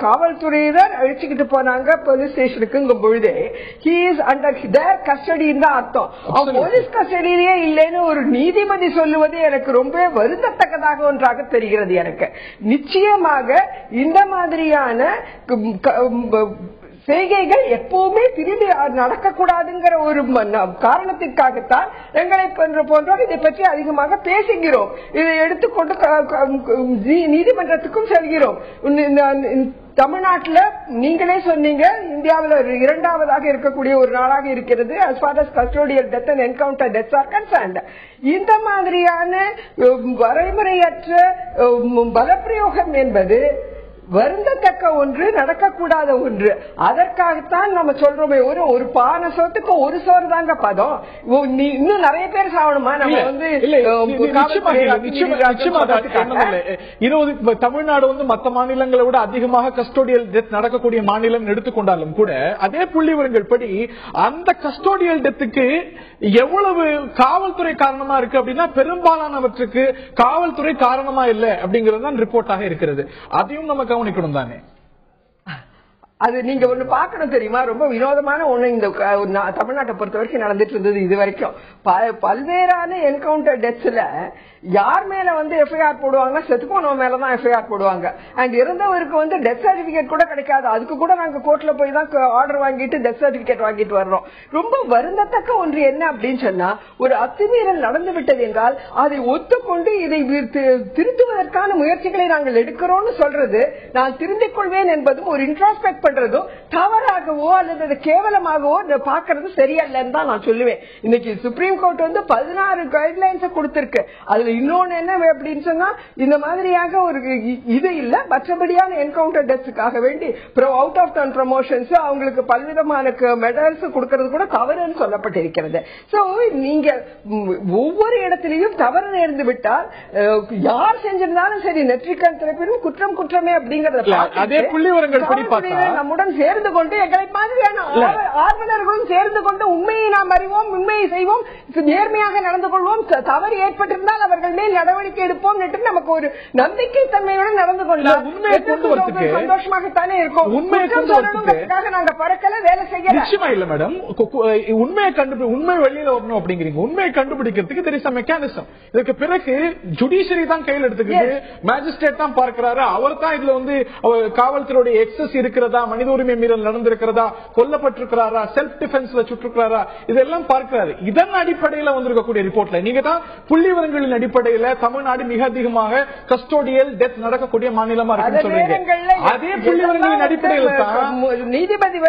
காவல்துறையினர் அழிச்சுக்கிட்டு போனாங்க போலீஸ் ஸ்டேஷனுக்குங்கும் பொழுது he is under their custody தான் அர்த்தம். போலீஸ் கஸ்டடியிலே இல்லைன்னு ஒரு நீதிபதி சொல்லுவது எனக்கு ரொம்ப வருந்தத்தக்கதாக ஒன்றாக தெரிகிறது. எனக்கு நிச்சயமாக இந்த மாதிரியான செய்கைகள் எப்பவுமே திரும்பி நடக்கக்கூடாதுங்கிற ஒரு காரணத்திற்காகத்தான் எங்களை போன்றோர் இதை பற்றி அதிகமாக பேசுகிறோம். இதை எடுத்துக்கொண்டு நீதிமன்றத்துக்கும் செல்கிறோம். தமிழ்நாட்டுல நீங்களே சொன்னீங்க, இந்தியாவில் இரண்டாவதாக இருக்கக்கூடிய ஒரு நாடாக இருக்கிறது as far as custodial death and encounter deaths are concerned. இந்த மாதிரியான வரைமுறையற்ற பலப்பிரயோகம் என்பது வருந்தத்தக்க ஒன்று, நடக்கக்கூடாத ஒன்று. அதற்காகத்தான் நம்ம சொல்றோமே, ஒரு பானை சோத்துக்கு ஒரு சோறு தாங்க பதம். இன்னும் நிறைய பேர் சாவணுமா? நம்ம தமிழ்நாடு வந்து மற்ற மாநிலங்களை விட அதிகமாக கஸ்டோடியல் டெத் நடக்கக்கூடிய மாநிலம் எடுத்துக்கொண்டாலும் கூட அதே புள்ளிவிவரங்கள் படி அந்த கஸ்டோடியல் டெத்துக்கு எவ்வளவு காவல்துறை காரணமா இருக்கு அப்படின்னா பெரும்பாலானவற்றுக்கு காவல்துறை காரணமா இல்லை அப்படிங்கிறது தான் ரிப்போர்ட்டாக இருக்கிறது. அதையும் நம்ம கவனிக்கணும் தானே. அது நீங்க ஒண்ணு பாக்கணும் தெரியுமா, ரொம்ப வினோதமான ஒண்ணு இந்த தமிழ்நாட்டை பொறுத்த வரைக்கும் நடந்துட்டு இருந்தது. இது வரைக்கும் பல்வேறான என்கவுண்டர் டெத்ஸ்ல யார் மேல வந்து எஃப்ஐஆர் போடுவாங்க, செத்து போனவங்க மேலதான் எஃப்ஐஆர் போடுவாங்க. அண்ட் இறந்தவருக்கு வந்து டெத் சர்டிபிகேட் கூட கிடைக்காது. அதுக்கு கூட நாங்க கோர்ட்ல போய் தான் ஆர்டர் வாங்கிட்டு டெத் சர்டிபிகேட் வாங்கிட்டு வர்றோம். ரொம்ப வருந்தத்தக்க ஒன்று என்ன அப்படின்னு சொன்னா, ஒரு அத்துமீறல் நடந்து விட்டது என்றால் அதை ஒத்துக்கொண்டு இதை திருத்துவதற்கான முயற்சிகளை நாங்கள் எடுக்கிறோம்னு சொல்றது, நான் திருந்திக் கொள்வேன் என்பதும் ஒரு இன்ட்ராஸ்பெக்ட் பண்றதும் தவறாகவோ அல்லது கேவலமாகவோ பாக்குறது சரியல்லன்னு தான் நான் சொல்லுவேன். இன்னைக்கு சுப்ரீம் கோர்ட் வந்து 16 கைட்லைன்ஸ் கொடுத்திருக்கு. அதுல இன்னொன்னு என்ன அப்படின்னு சொன்னா, இந்த மாதிரியாக ஒரு இது இல்ல, மற்றபடியான என்கவுண்டர் டெத்ஸுக்காக வேண்டி அவுட் ஆஃப் டவுன் ப்ரமோஷன்ஸ் அவங்களுக்கு பல்விதமான மெடல்ஸ் கொடுக்கறது கூட தவறுன்னு சொல்லப்பட்டிருக்கிறது. சோ நீங்க ஒவ்வொரு இடத்திலையும் தவறு நேர்ந்து விட்டால் யார் செஞ்சிருந்தாலும் சரி, நெற்றிக்கண் திறப்பினும் குற்றம் குற்றமே அப்படிங்கறத அதே புள்ளிவிவரங்கள் படி பார்த்தா நம்முடன் சேர்ந்து கொண்டு எங்களை மாதிரியான ஆர்வலர்களும் சேர்ந்து கொண்டு உண்மையை நாம் அறிவோம், உண்மையை செய்வோம், நேர்மையாக நடந்து கொள்வோம், தவறு ஏற்பட்டிருந்தால் அவர்கள் மேல் நடவடிக்கை எடுப்போம் என்று நமக்கு ஒரு நம்பிக்கை தன்மையுடன் நடந்து கொண்டால் சந்தோஷமாகத்தானே இருக்கும். உண்மையை நாங்க பறக்கல, வேலை செய்ய நிச்சயமா இல்ல மேடம். உண்மை வெளியில வரணும் அப்படிங்கிறீங்க. உண்மையை கண்டுபிடிக்கிறதுக்கு தெரிய மெக்கானிசம். இதுக்கு பிறகு ஜுடிஷியரி தான் கையில் எடுத்துக்கிட்டு மேஜிஸ்ட்ரேட் தான் பார்க்கிறாரு. அவர் தான் இதுல வந்து காவல்துறையுடைய எக்ஸஸ் இருக்கிறதா, மனித உரிமை மீறல் நடந்திருக்கிறதா, கொல்லப்பட்டிருக்கிறாரா, செல்ஃப் டிஃபென்ஸ்ல சுட்டிருக்கிறாரா, இதெல்லாம் பார்க்கிறாரு. இதன் அடிப்படையில் வந்திருக்கக்கூடிய ரிப்போர்ட்ல நீங்க தான் புள்ளிவிவரங்களின் அடிப்படையில் தமிழ்நாடு மிக அதிகமாக கஸ்டோடியல் டெத் நடக்கக்கூடிய மாநிலமா இருக்குன்னு சொல்றீங்க. அதே புள்ளிவிவரங்களின் அடிப்படையில் தான் நீதிபதி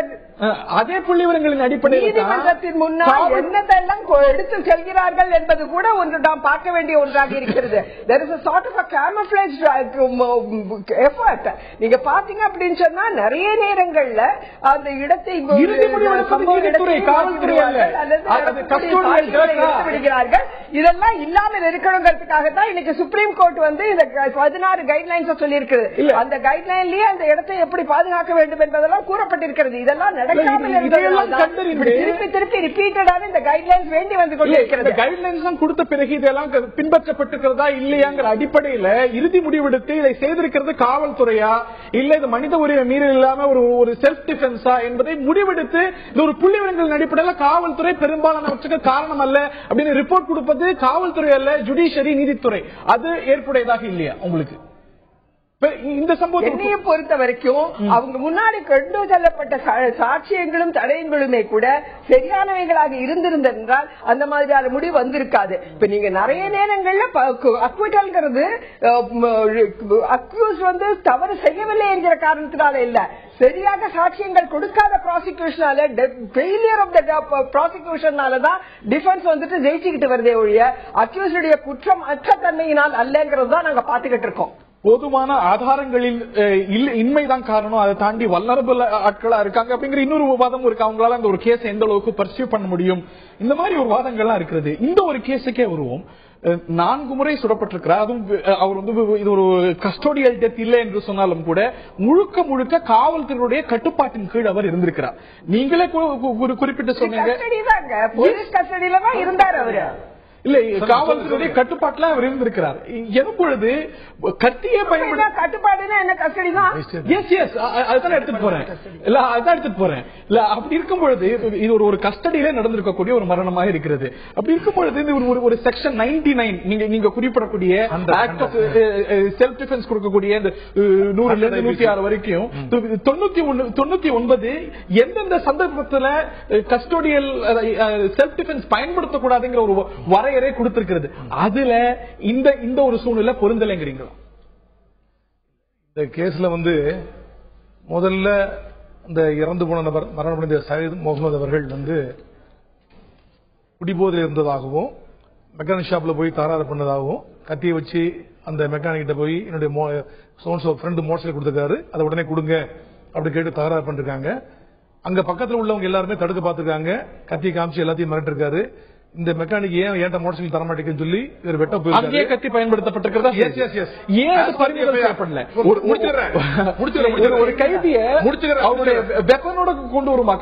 அதே புள்ளிவிவரங்களின் அடிப்படையில் நீதிமன்றத்தின் முன்னால் என்னதெல்லாம் எடுத்து செல்கிறார்கள் என்பது கூட ஒன்று நாம் பார்க்க வேண்டிய ஒன்றாக இருக்கிறது. There is a sort of a camouflage effort. நீங்க பாத்தீங்க அப்படின்னு சொன்னா நிறைய நேரங்கள்ல அந்த இடத்தை விடுகிறார்கள். இதெல்லாம் இல்லாமல் இருக்கணுங்கிறதுக்காக தான் இன்னைக்கு சுப்ரீம் கோர்ட் வந்து இந்த 16 கைட்லைன்ஸ் சொல்லி இருக்கிறது. அந்த கைட்லைன்லயே அந்த இடத்தை எப்படி பாதுகாக்க வேண்டும் என்பதெல்லாம் கூறப்பட்டிருக்கிறது. இதெல்லாம் நடக்காமல் திருப்பி திருப்பி ரிப்பீட்டடான இந்த கைட்லைன்ஸ் வேண்டி வந்து கொண்டிருக்கிறது. கைட்லைன்ஸ் கொடுத்த பிறகு இதெல்லாம் பின்பற்றப்பட்டிருக்கிறதா இல்லையாங்கிற அடிப்படையில இறுதி முடிவெடுத்து இதை செய்திருக்கிறது காவல்துறையா இல்ல இது மனித உரிமை மீறல் இல்லாம ஒரு செல்ஃப் டிஃபென்ஸா என்பதை முடிவெடுத்து இது ஒரு புள்ளிவிவரங்களின் அடிப்படையில் காவல்துறை பெரும்பாலானவற்றுக்கு காரணம் அல்ல அப்படின்னு ரிப்போர்ட் கொடுப்பது காவல்துறை அல்ல, ஜுடிஷியரி, நீதித்துறை. அது ஏற்புடையதாக இல்லையா உங்களுக்கு? இந்த சம்பவத்தை பொறுத்த வரைக்கும் அவங்க முன்னாடி கொண்டு செல்லப்பட்ட சாட்சியங்களும் தடயங்களுமே கூட சரியானவைகளாக இருந்திருந்தால் அந்த மாதிரியான முடிவு வந்திருக்காது. இப்ப நீங்க நிறைய நேரங்கள்ல அக்விட்டல்ங்கிறது அக்யூஸ் வந்து தவறு செய்யவில்லை என்கிற காரணத்தினால இல்ல, சரியாக சாட்சியங்கள் கொடுக்காத ப்ராசிக்யூஷனால, ஃபெயிலியர் ஆஃப் த ப்ராசிக்யூஷனாலதான் டிஃபென்ஸ் வந்துட்டு ஜெயிச்சுக்கிட்டு வருதே ஒழிய அக்யூஸ்டுடைய குற்றம் அற்ற தன்மையினால் அல்லங்கிறது தான் நாங்க பாத்துக்கிட்டு இருக்கோம். போதுமான ஆதாரங்களின் இன்மைதான் காரணம், அதை தாண்டி வல்னரபிள் ஆட்களா இருக்காங்க அப்படிங்கிற இன்னொரு வாதம் இருக்கு. அவங்களால அந்த ஒரு கேஸ் எந்த அளவுக்கு பர்சியூ பண்ண முடியும், இந்த மாதிரி ஒரு வாதங்கள்லாம் இருக்கிறது. இந்த ஒரு கேஸுக்கே வருவோம். 4 முறை சுடப்பட்டிருக்கிறார். அதுவும் அவர் வந்து இது ஒரு கஸ்டோடியல் டெத் இல்லை என்று சொன்னாலும் கூட முழுக்க முழுக்க காவல்துறையுடைய கட்டுப்பாட்டின் கீழ் அவர் இருந்திருக்கிறார். நீங்களே குறிப்பிட்டு சொன்னீங்க இல்ல, காவல்துறையுடைய கட்டுப்பாட்டுல அவர் இருந்திருக்கிறார். எப்பொழுது கத்தியை பயன்படுத்த கட்டுப்பாடுனா என்ன கஸ்டடி தான்? அதுதான் எடுத்துட்டு போறேன். இல்ல அதுதான் எடுத்துட்டு போறேன். இல்ல அப்படி இருக்கும் பொழுது இது ஒரு கஸ்டடியில நடந்திருக்கக்கூடிய ஒரு மரணமாக இருக்கிறது. அப்படி இருக்கும் பொழுது ஒரு செக்ஷன் 99 நீங்க குறிப்பிடக்கூடிய ஆக்ட் ஆஃப் செல்ஃப் டிஃபென்ஸ் கொடுக்கக்கூடிய 100 இருந்து 106 வரைக்கும் 99 எந்தெந்த சந்தர்ப்பத்துல கஸ்டோடியல் செல்ஃப் டிஃபென்ஸ் பயன்படுத்தக்கூடாதுங்கிற ஒரு வரையறை கொடுத்திருக்கிறது. அதுல இந்த ஒரு சூழ்நிலை பொருந்தலைங்கிறீங்களா? இந்த கேஸ்ல வந்து முதல்ல இந்த இறந்து போன நபர் மரணமடைந்த சயீத் முகமது அவர்கள் குடிபோதையில் இருந்ததாகவும் மெக்கானிக் ஷாப்ல போய் தகராறு பண்ணதாகவும் கத்தியை வச்சு அந்த மெக்கானிக் கிட்ட போய் என்னுடைய ஃப்ரெண்டு மோட்டர் சைக்கிள் கொடுத்திருக்காரு, அதை உடனே கொடுங்க அப்படி கேட்டு தகராறு பண்ணிருக்காங்க. அங்க பக்கத்தில் உள்ளவங்க எல்லாருமே தடுக்க பார்த்திருக்காங்க, கத்தியை காமிச்சு எல்லாத்தையும் மிரட்டு இருக்காரு. இந்த மெக்கானிக் ஏன் மோட்டர் சைக்கிள் தரமாட்டேன்னு சொல்லி இவர் வெட்ட போய் கத்தி பயன்படுத்தப்பட்டிருக்கிறதா? ஒரு கைதிய வெப்பனோட கொண்டு வருமா?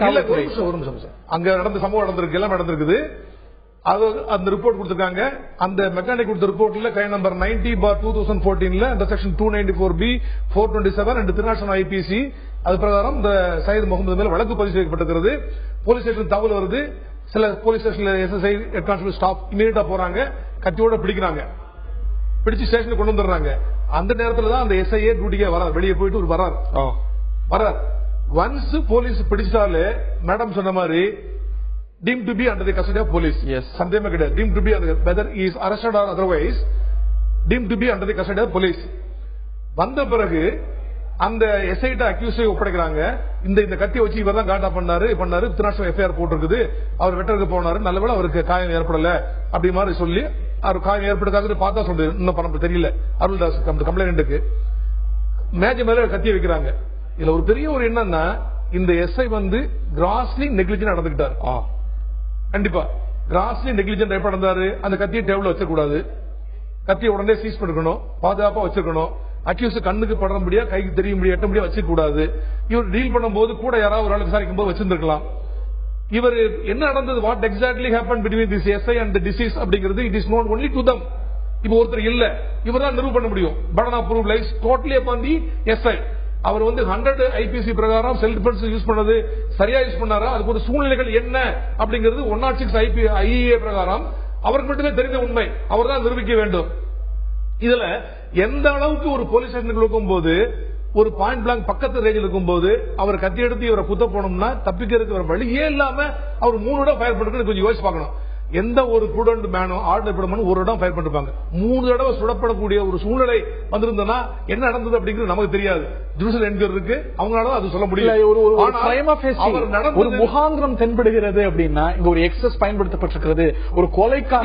அங்க நடந்த சம்பவம் நடந்திருக்கு, எல்லாம் நடந்திருக்குது. அந்த ரிப்போர்ட் கொடுத்திருக்காங்க. அந்த மெக்கானிக் கொடுத்த ரிப்போர்ட்ல கை நம்பர் 90/2014 அந்த செக்ஷன் 294B 427 and திருநாஷன் IPC அது பிரகாரம் இந்த சயீத் முகமது மேல வழக்கு பதிவு செய்யப்பட்டிருக்கிறது. போலீஸ் ஸ்டேஷன் தகவல் வருது. சில போலீஸ் ஸ்டேஷன்ல SSI ஹெட் கான்ஸ்டபிள் ஸ்டாஃப் இமீடியட்டா போறாங்க, கத்தியோட பிடிக்கிறாங்க, பிடிச்சு ஸ்டேஷனுக்கு கொண்டு வந்துடுறாங்க. அந்த நேரத்துல தான் அந்த SIA டியூட்டிக்கே வரார், வெளியே போயிட்டு ஒரு வரார். ஒன்ஸ் போலீஸ் பிடிச்சாலே மேடம் சொன்ன மாதிரி deemed to be under the custody of police. Yes. சந்தேகமே கிடையாது. deemed to be whether he is arrested or otherwise deemed to be under the custody of police. வந்த பிறகு அந்த எஸ்ஐட்ட அக்யூஸை ஒப்படைக்கிறாங்க. இந்த கத்தியை வச்சு இவர் தான் காண்டா பண்ணாரு திருநாஷனல் FIR போட்டிருக்குது, அவர் வெட்டருக்கு போனாரு, நல்லவேளை அவருக்கு காயம் ஏற்படல அப்படி மாதிரி சொல்லி அவர் காயம் ஏற்படுத்தாது பார்த்தா சொல்றது இன்னும் பணம் தெரியல. அருள்தாஸ் கம்ப்ளைண்ட்டுக்கு மேஜ் மேல கத்தியை வைக்கிறாங்க. இதுல ஒரு பெரிய ஒரு என்னன்னா இந்த எஸ்ஐ கிராஸ்லி நெக்லிஜென்ட் நடந்துகிட்டாரு. கண்டிப்பா கிராஸ்லி நெக்லிஜென்ட் எப்படி நடந்தாரு? அந்த கத்தியை டேபிள் வச்சிருக்கூடாது, கத்தியை உடனே சீஸ் பண்ணிக்கணும், பாதுகாப்பா வச்சிருக்கணும். அக்யூஸ் கண்ணுக்கு படுற முடியா, கைக்கு தெரிய முடியா, எட்ட முடியா வச்சிருக்க கூடாது. இவர் டீல் பண்ணும்போது கூட யாராவது ஒரு ஆள் விசாரிக்கும் போது வச்சிருந்திருக்கலாம். இவர் என்ன நடந்தது, what exactly happen between this SI and the deceased அப்படிங்கிறது it is known only to them. இப்ப ஒருத்தர் இல்ல, இவர் தான் நிரூப பண்ண முடியும். But of proof lies totally upon the SI. அவர் 100 IPC பிரகாரம் செல்ஃப் டிஃபென்ஸ் யூஸ் பண்ணது சரியா யூஸ் பண்ணாரா, அதுக்கு ஒரு சூழ்நிலைகள் என்ன அப்படிங்கிறது 106 IEA பிரகாரம் அவருக்கு மட்டுமே தெரிந்த உண்மை, அவர் தான் நிரூபிக்க வேண்டும். இதுல எந்த அளவுக்கு ஒரு போலீஸ் ஸ்டேஷனுக்கு இருக்கும் போது ஒரு பாயிண்ட் பிளாங்க் பக்கத்து ரேஞ்சில் இருக்கும் போது அவர் கத்தி எடுத்து இவரை குத்த போனோம்னா தப்பிக்கிறதுக்கு ஒரு வழியே இல்லாம அவர் 3 இடம் ஃபயர் பண்ணுறது கொஞ்சம் யோசிச்சு பார்க்கணும். எந்த ஒரு ப்ரூடென்ட் மேனும் ஆர்டினரி ஒரு இடம் ஃபயர் பண்ணிருப்பாங்க, 3 தடவை சுடப்படக்கூடிய ஒரு சூழ்நிலை வந்திருந்தா என்ன நடந்தது அப்படிங்கிறது நமக்கு தெரியாது. ஜுடிஷியல் என்கொயரி இருக்கு, அவங்களால அது சொல்ல முடியல. ஒரு முகாந்திரம் தென்படுகிறது அப்படின்னா இங்க ஒரு எக்ஸஸ் பயன்படுத்தப்பட்டிருக்கிறது, ஒரு கொலைக்கான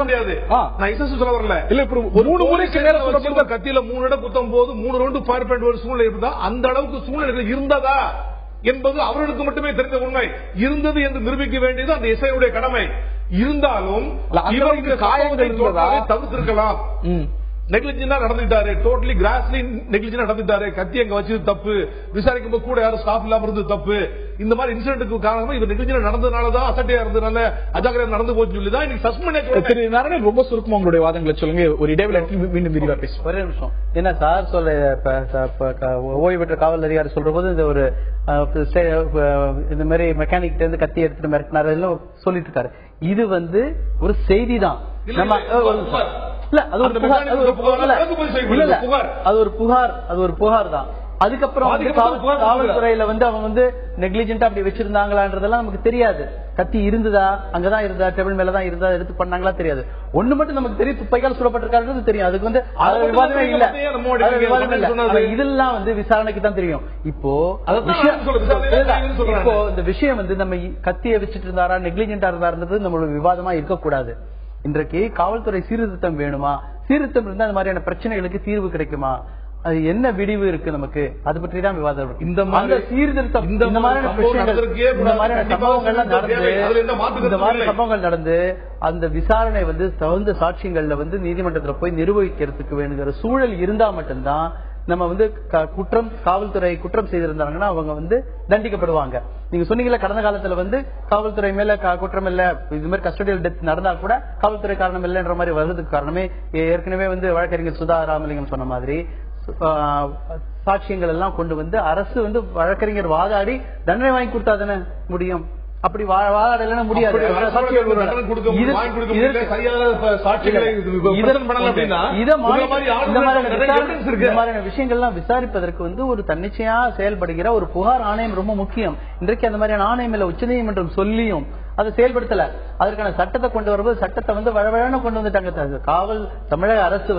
முடியாது. நான் எக்ஸஸ் சொல்ல வரல. இல்ல 3 முறைக்கு மேல கத்தியில 3 இடம் குத்தும் போது 3 ரவுண்டு ஃபயர் பண்ண ஒரு சூழ்நிலை இருந்தா அந்த அளவுக்கு சூழ்நிலைகள் இருந்ததா என்பது அவர்களுக்கு மட்டுமே தெரிந்த உண்மை. இருந்தது என்று நிரூபிக்க வேண்டியது அந்த எஸ்ஐயுடைய கடமை. இருந்தாலும் இவருக்கு காயங்கள் தவிர்த்திருக்கலாம். நெக்லிஜென்டா நடந்துட்டாரு, டோட்டலி கிராஸ்லி நெக்லிஜென்டா நடந்துட்டாரு, கத்தி அங்க வச்சது தப்பு, விசாரிக்கும் போது கூட யாரும் ஸ்டாஃப் இல்லாம இருந்தது தப்பு. இந்த மாதிரி இன்சிடென்ட்க்கு காரணமா இவர் நெக்லிஜென்டா நடந்ததுனாலதான், அசட்டையா இருந்ததுனால, அஜாக்கிரதை நடந்து போச்சு சொல்லிதான் இன்னைக்கு சஸ்பெண்ட். ரொம்ப சுருக்கமா உங்களுடைய வாதங்களை சொல்லுங்க, ஒரு இடைவெளி மீண்டும் விரிவா பேசுவோம். ஒரே நிமிஷம். என்ன சார் சொல்ல, ஓய்வு பெற்ற காவல் அதிகாரி சொல்ற போது இந்த ஒரு இந்த மாதிரி மெக்கானிக் இருந்து கத்தி எடுத்துட்டு மிரட்டினாரு சொல்லிட்டு இருக்காரு. இது ஒரு செய்தி தான். நம்ம அது ஒரு புகார் தான். அதுக்கப்புறம் காவல்துறையில அவங்க நெக்லிஜென்டா அப்படி வச்சிருந்தாங்களான்றதெல்லாம் நமக்கு தெரியாது. கத்தி இருந்ததா, அங்கதான் இருந்தா, டேபிள் மேலதான் இருந்தா, எடுத்து பண்ணாங்களா தெரியாது. ஒண்ணு மட்டும் நமக்கு தெரியும், துப்பைக்கால் சுடப்பட்டிருக்காரு தெரியும். அதுக்கு விவாதமே இல்ல, இதெல்லாம் விசாரணைக்கு தான் தெரியும். இப்போ இந்த விஷயம் நம்ம கத்தியை வச்சுட்டு இருந்தாரா, நெக்லிஜென்டா இருந்தாருன்றது நம்மளோட விவாதமா இருக்கக்கூடாது. இன்றைக்கு காவல்துறை சீர்திருத்தம் வேணுமா, சீர்திருத்தம் இருந்தா அந்த மாதிரியான பிரச்சனைகளுக்கு தீர்வு கிடைக்குமா, அது என்ன விடிவு இருக்கு நமக்கு, அது பற்றி தான் விவாதம். இந்த மாதிரி சீர்திருத்தம், இந்த மாதிரியான சம்பவங்கள் நடந்து அந்த விசாரணை தகுந்த சாட்சியங்கள்ல நீதிமன்றத்தில் போய் நிர்வகிக்கிறதுக்கு வேணுங்கிற சூழல் இருந்தா மட்டும்தான் நம்ம காவல்துறை குற்றம் செய்திருந்தாங்கன்னா அவங்க தண்டிக்கப்படுவாங்க. நீங்க சொன்னீங்கல்ல, கடந்த காலத்துல காவல்துறை மேல குற்றம் இல்ல, இது மாதிரி கஸ்டடியல் டெத் நடந்தா கூட காவல்துறை காரணம் இல்லைன்ற மாதிரி வர்றதுக்கு காரணமே ஏற்கனவே வழக்கறிஞர் சுதா ராமலிங்கம் சொன்ன மாதிரி சாட்சியங்கள் எல்லாம் கொண்டு அரசு வழக்கறிஞர் வாதாடி தண்டனை வாங்கி கொடுத்தா தானே முடியும். அப்படி வாதாடலாம் முடியாது. விஷயங்கள்லாம் விசாரிப்பதற்கு ஒரு தன்னிச்சையா செயல்படுகிற ஒரு புகார் ஆணையம் ரொம்ப முக்கியம். இன்றைக்கு அந்த மாதிரியான ஆணையம் இல்ல. உச்சநீதிமன்றம் சொல்லியும் அதை செயல்படுத்தல. அதற்கான சட்டத்தை கொண்டு வரும்போது சட்டத்தை வழவழன்னு கொண்டு வந்துட்டாங்க. காவல் தமிழக அரசு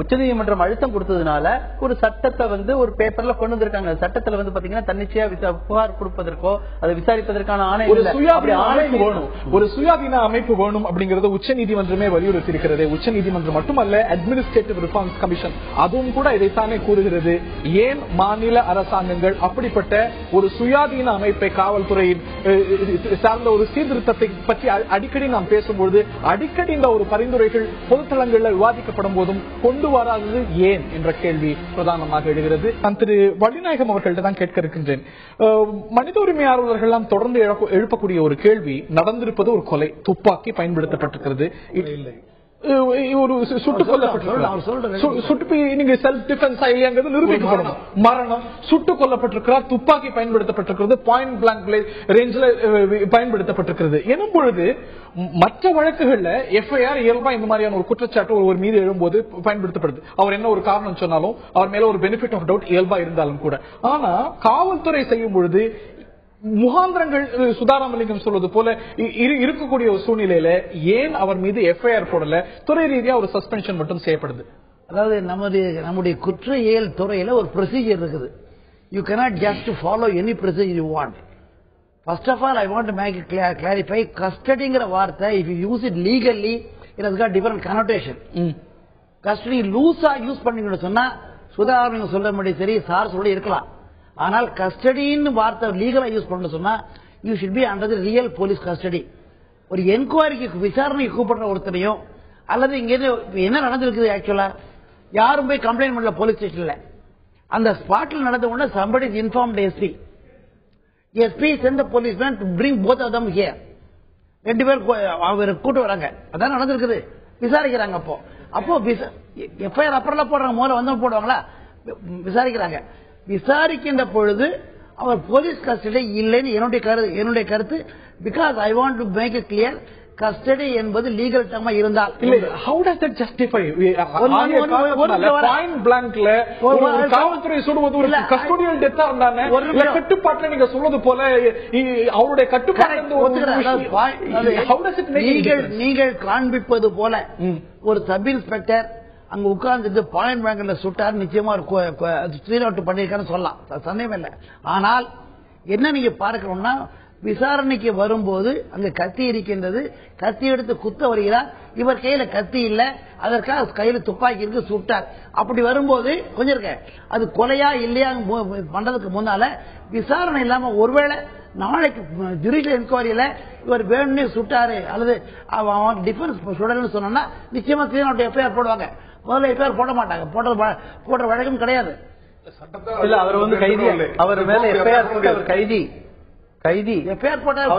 உச்சநீதிமன்றம் அழுத்தம் கொடுத்ததுனால ஒரு சட்டத்தை ஒரு பேப்பர்ல கொண்டு வந்திருக்காங்க. சட்டத்துல பாத்தீங்கன்னா தன்னிச்சையா புகார் கொடுப்பதற்கோ அதை விசாரிப்பதற்கான ஆணை ஒரு சுயாதீன அமைப்பு வேணும் அப்படிங்கறது உச்சநீதிமன்றமே வலியுறுத்தி இருக்கிறது. உச்சநீதிமன்றம் மட்டுமல்ல, அட்மினிஸ்ட்ரேட்டிவ் ரிஃபார்ம்ஸ் கமிஷன் அதுவும் கூட இதைத்தானே கூறுகிறது. ஏன் மாநில அரசாங்கங்கள் அப்படிப்பட்ட ஒரு சுயாதீன அமைப்பை காவல்துறையின் சார்ந்த ஒரு சீர்திருத்தத்தை பற்றி அடிக்கடி நாம் பேசும்போது அடிக்கடி இந்த ஒரு பரிந்துரைகள் பொதுத்தளங்களில் விவாதிக்கப்படும் போதும் கொண்டு வராதது ஏன் என்ற கேள்வி பிரதானமாக எழுகிறது. நான் திரு வள்ளிநாயகம் அவர்கள்ட்ட தான் கேட்க இருக்கின்றேன். மனித உரிமை ஆர்வலர்கள் எல்லாம் தொடர்ந்து எழுப்பக்கூடிய ஒரு கேள்வி, நடந்திருப்பது ஒரு கொலை, துப்பாக்கி பயன்படுத்தப்பட்டிருக்கிறது, சுட்டுக் கொல்லப்பட்டிருக்கிறார், துப்பாக்கி பயன்படுத்தப்பட்டிருக்கிறது, பாயிண்ட் பிளாங்க் ரேஞ்சில் பயன்படுத்தப்பட்டிருக்கிறது எனும் பொழுது மற்ற வழக்குகள்ல எஃப்ஐஆர் இயல்பா இந்த மாதிரியான ஒரு குற்றச்சாட்டு ஒரு மீது எழும்போது பயன்படுத்தப்படுது. அவர் என்ன ஒரு காரணம் சொன்னாலும் அவர் மேல ஒரு பெனிஃபிட் ஆஃப் டவுட் இயல்பா இருந்தாலும் கூட. ஆனா காவல்துறை செய்யும் பொழுது முகாந்திரங்கள் சுதாராமலிங்கம் சொல்வது போல இருக்கக்கூடிய ஒரு சூழ்நிலையில ஏன் அவர் மீது எஃப்ஐஆர் போடல, துறை ரீதியா ஒரு சஸ்பென்ஷன் மட்டும் செய்யப்படுது? அதாவது நம்முடைய குற்றவியல் துறையில ஒரு ப்ரொசீஜர் இருக்குது. You cannot just follow any procedure you want. First of all, I want to make it clarify, கஸ்டடிங்கிற வார்த்தை if you use it legally it has got different connotation. Custody லூஸா யூஸ் பண்ணீங்கன்னு சொன்னா சுதாராமலிங்கம் சொல்ற மாதிரி சரி, சார் சொல்ல இருக்கலாம். ஆனால் கஸ்டடின்னு வார்த்தை லீகலா யூஸ் பண்ண சொன்னா you should be under the real police custody. ஒரு என்கொயரிக்கு விசாரணைக்கு கூப்பிடுற ஒருத்தரையும் அல்லது இங்க என்ன நடந்திருக்குது, ஆக்சுவலா யாரும் போய் கம்ப்ளைண்ட் பண்ணல போலீஸ் ஸ்டேஷன்ல, அந்த ஸ்பாட்டில் நடந்த உடனே somebody is informed SP. SP send the policeman to bring both of them here. ரெண்டு பேர் அவர் கூட்டு வராங்க, அதான் நடந்திருக்குது, விசாரிக்கிறாங்க. அப்போ எஃப்ஐஆர் அப்புறம் போடுறாங்க, முதல்ல வந்து போடுவாங்களா, விசாரிக்கிறாங்க. விசாரிக்கின்ற பொழுது அவர் போலீஸ் கஸ்டடி இல்லைன்னு என்னுடைய கருத்து. Because I want to make it clear, custody என்பது லீகல் டர்மா இருந்தால் how does that justify point பிளாங்க்ல ஒரு காவல்துறை சுடுவது ஒரு கஸ்டோடியல் டெத்தா இருந்தானே கட்டுப்பாட்டுல நீங்க சொல்றது போல அவருடைய கட்டுப்பாடு நீங்கள் காண்பிப்பது போல ஒரு சப் இன்ஸ்பெக்டர் அங்க உட்கார்ந்து பாயிண்ட் பேங்க்ல சுட்டார், நிச்சயமா ஸ்ரீன் அவுட் பண்ணிருக்கான்னு சொல்லலாம், சந்தேகம் இல்லை. ஆனால் என்ன நீங்க பார்க்கணும்னா விசாரணைக்கு வரும்போது அங்க கத்தி இருக்கின்றது, கத்தி எடுத்து குத்த வருகிறார், இவர் கையில கத்தி இல்ல, அதற்காக கையில துப்பாக்கி இருக்கு, சுட்டார். அப்படி வரும்போது கொஞ்சம் இருக்க அது கொலையா இல்லையா பண்றதுக்கு முன்னால விசாரணை இல்லாம ஒருவேளை நாளைக்கு ஜுடிஷியல் என்கொயரியில இவர் வேணும்னே சுட்டாரு அல்லது டிஃபென்ஸ் சுடலன்னு சொன்னா நிச்சயமா எஃப்ஐஆர் போடுவாங்க. முதல்ல எஃப்ஐஆர் போட மாட்டாங்க, போடுற வழக்கம் கிடையாது. இல்ல அவர் கைதி, அவர் மேல எஃப்ஐஆர் போட்ட கைதி எஃப்ஐஆர் போட்டார்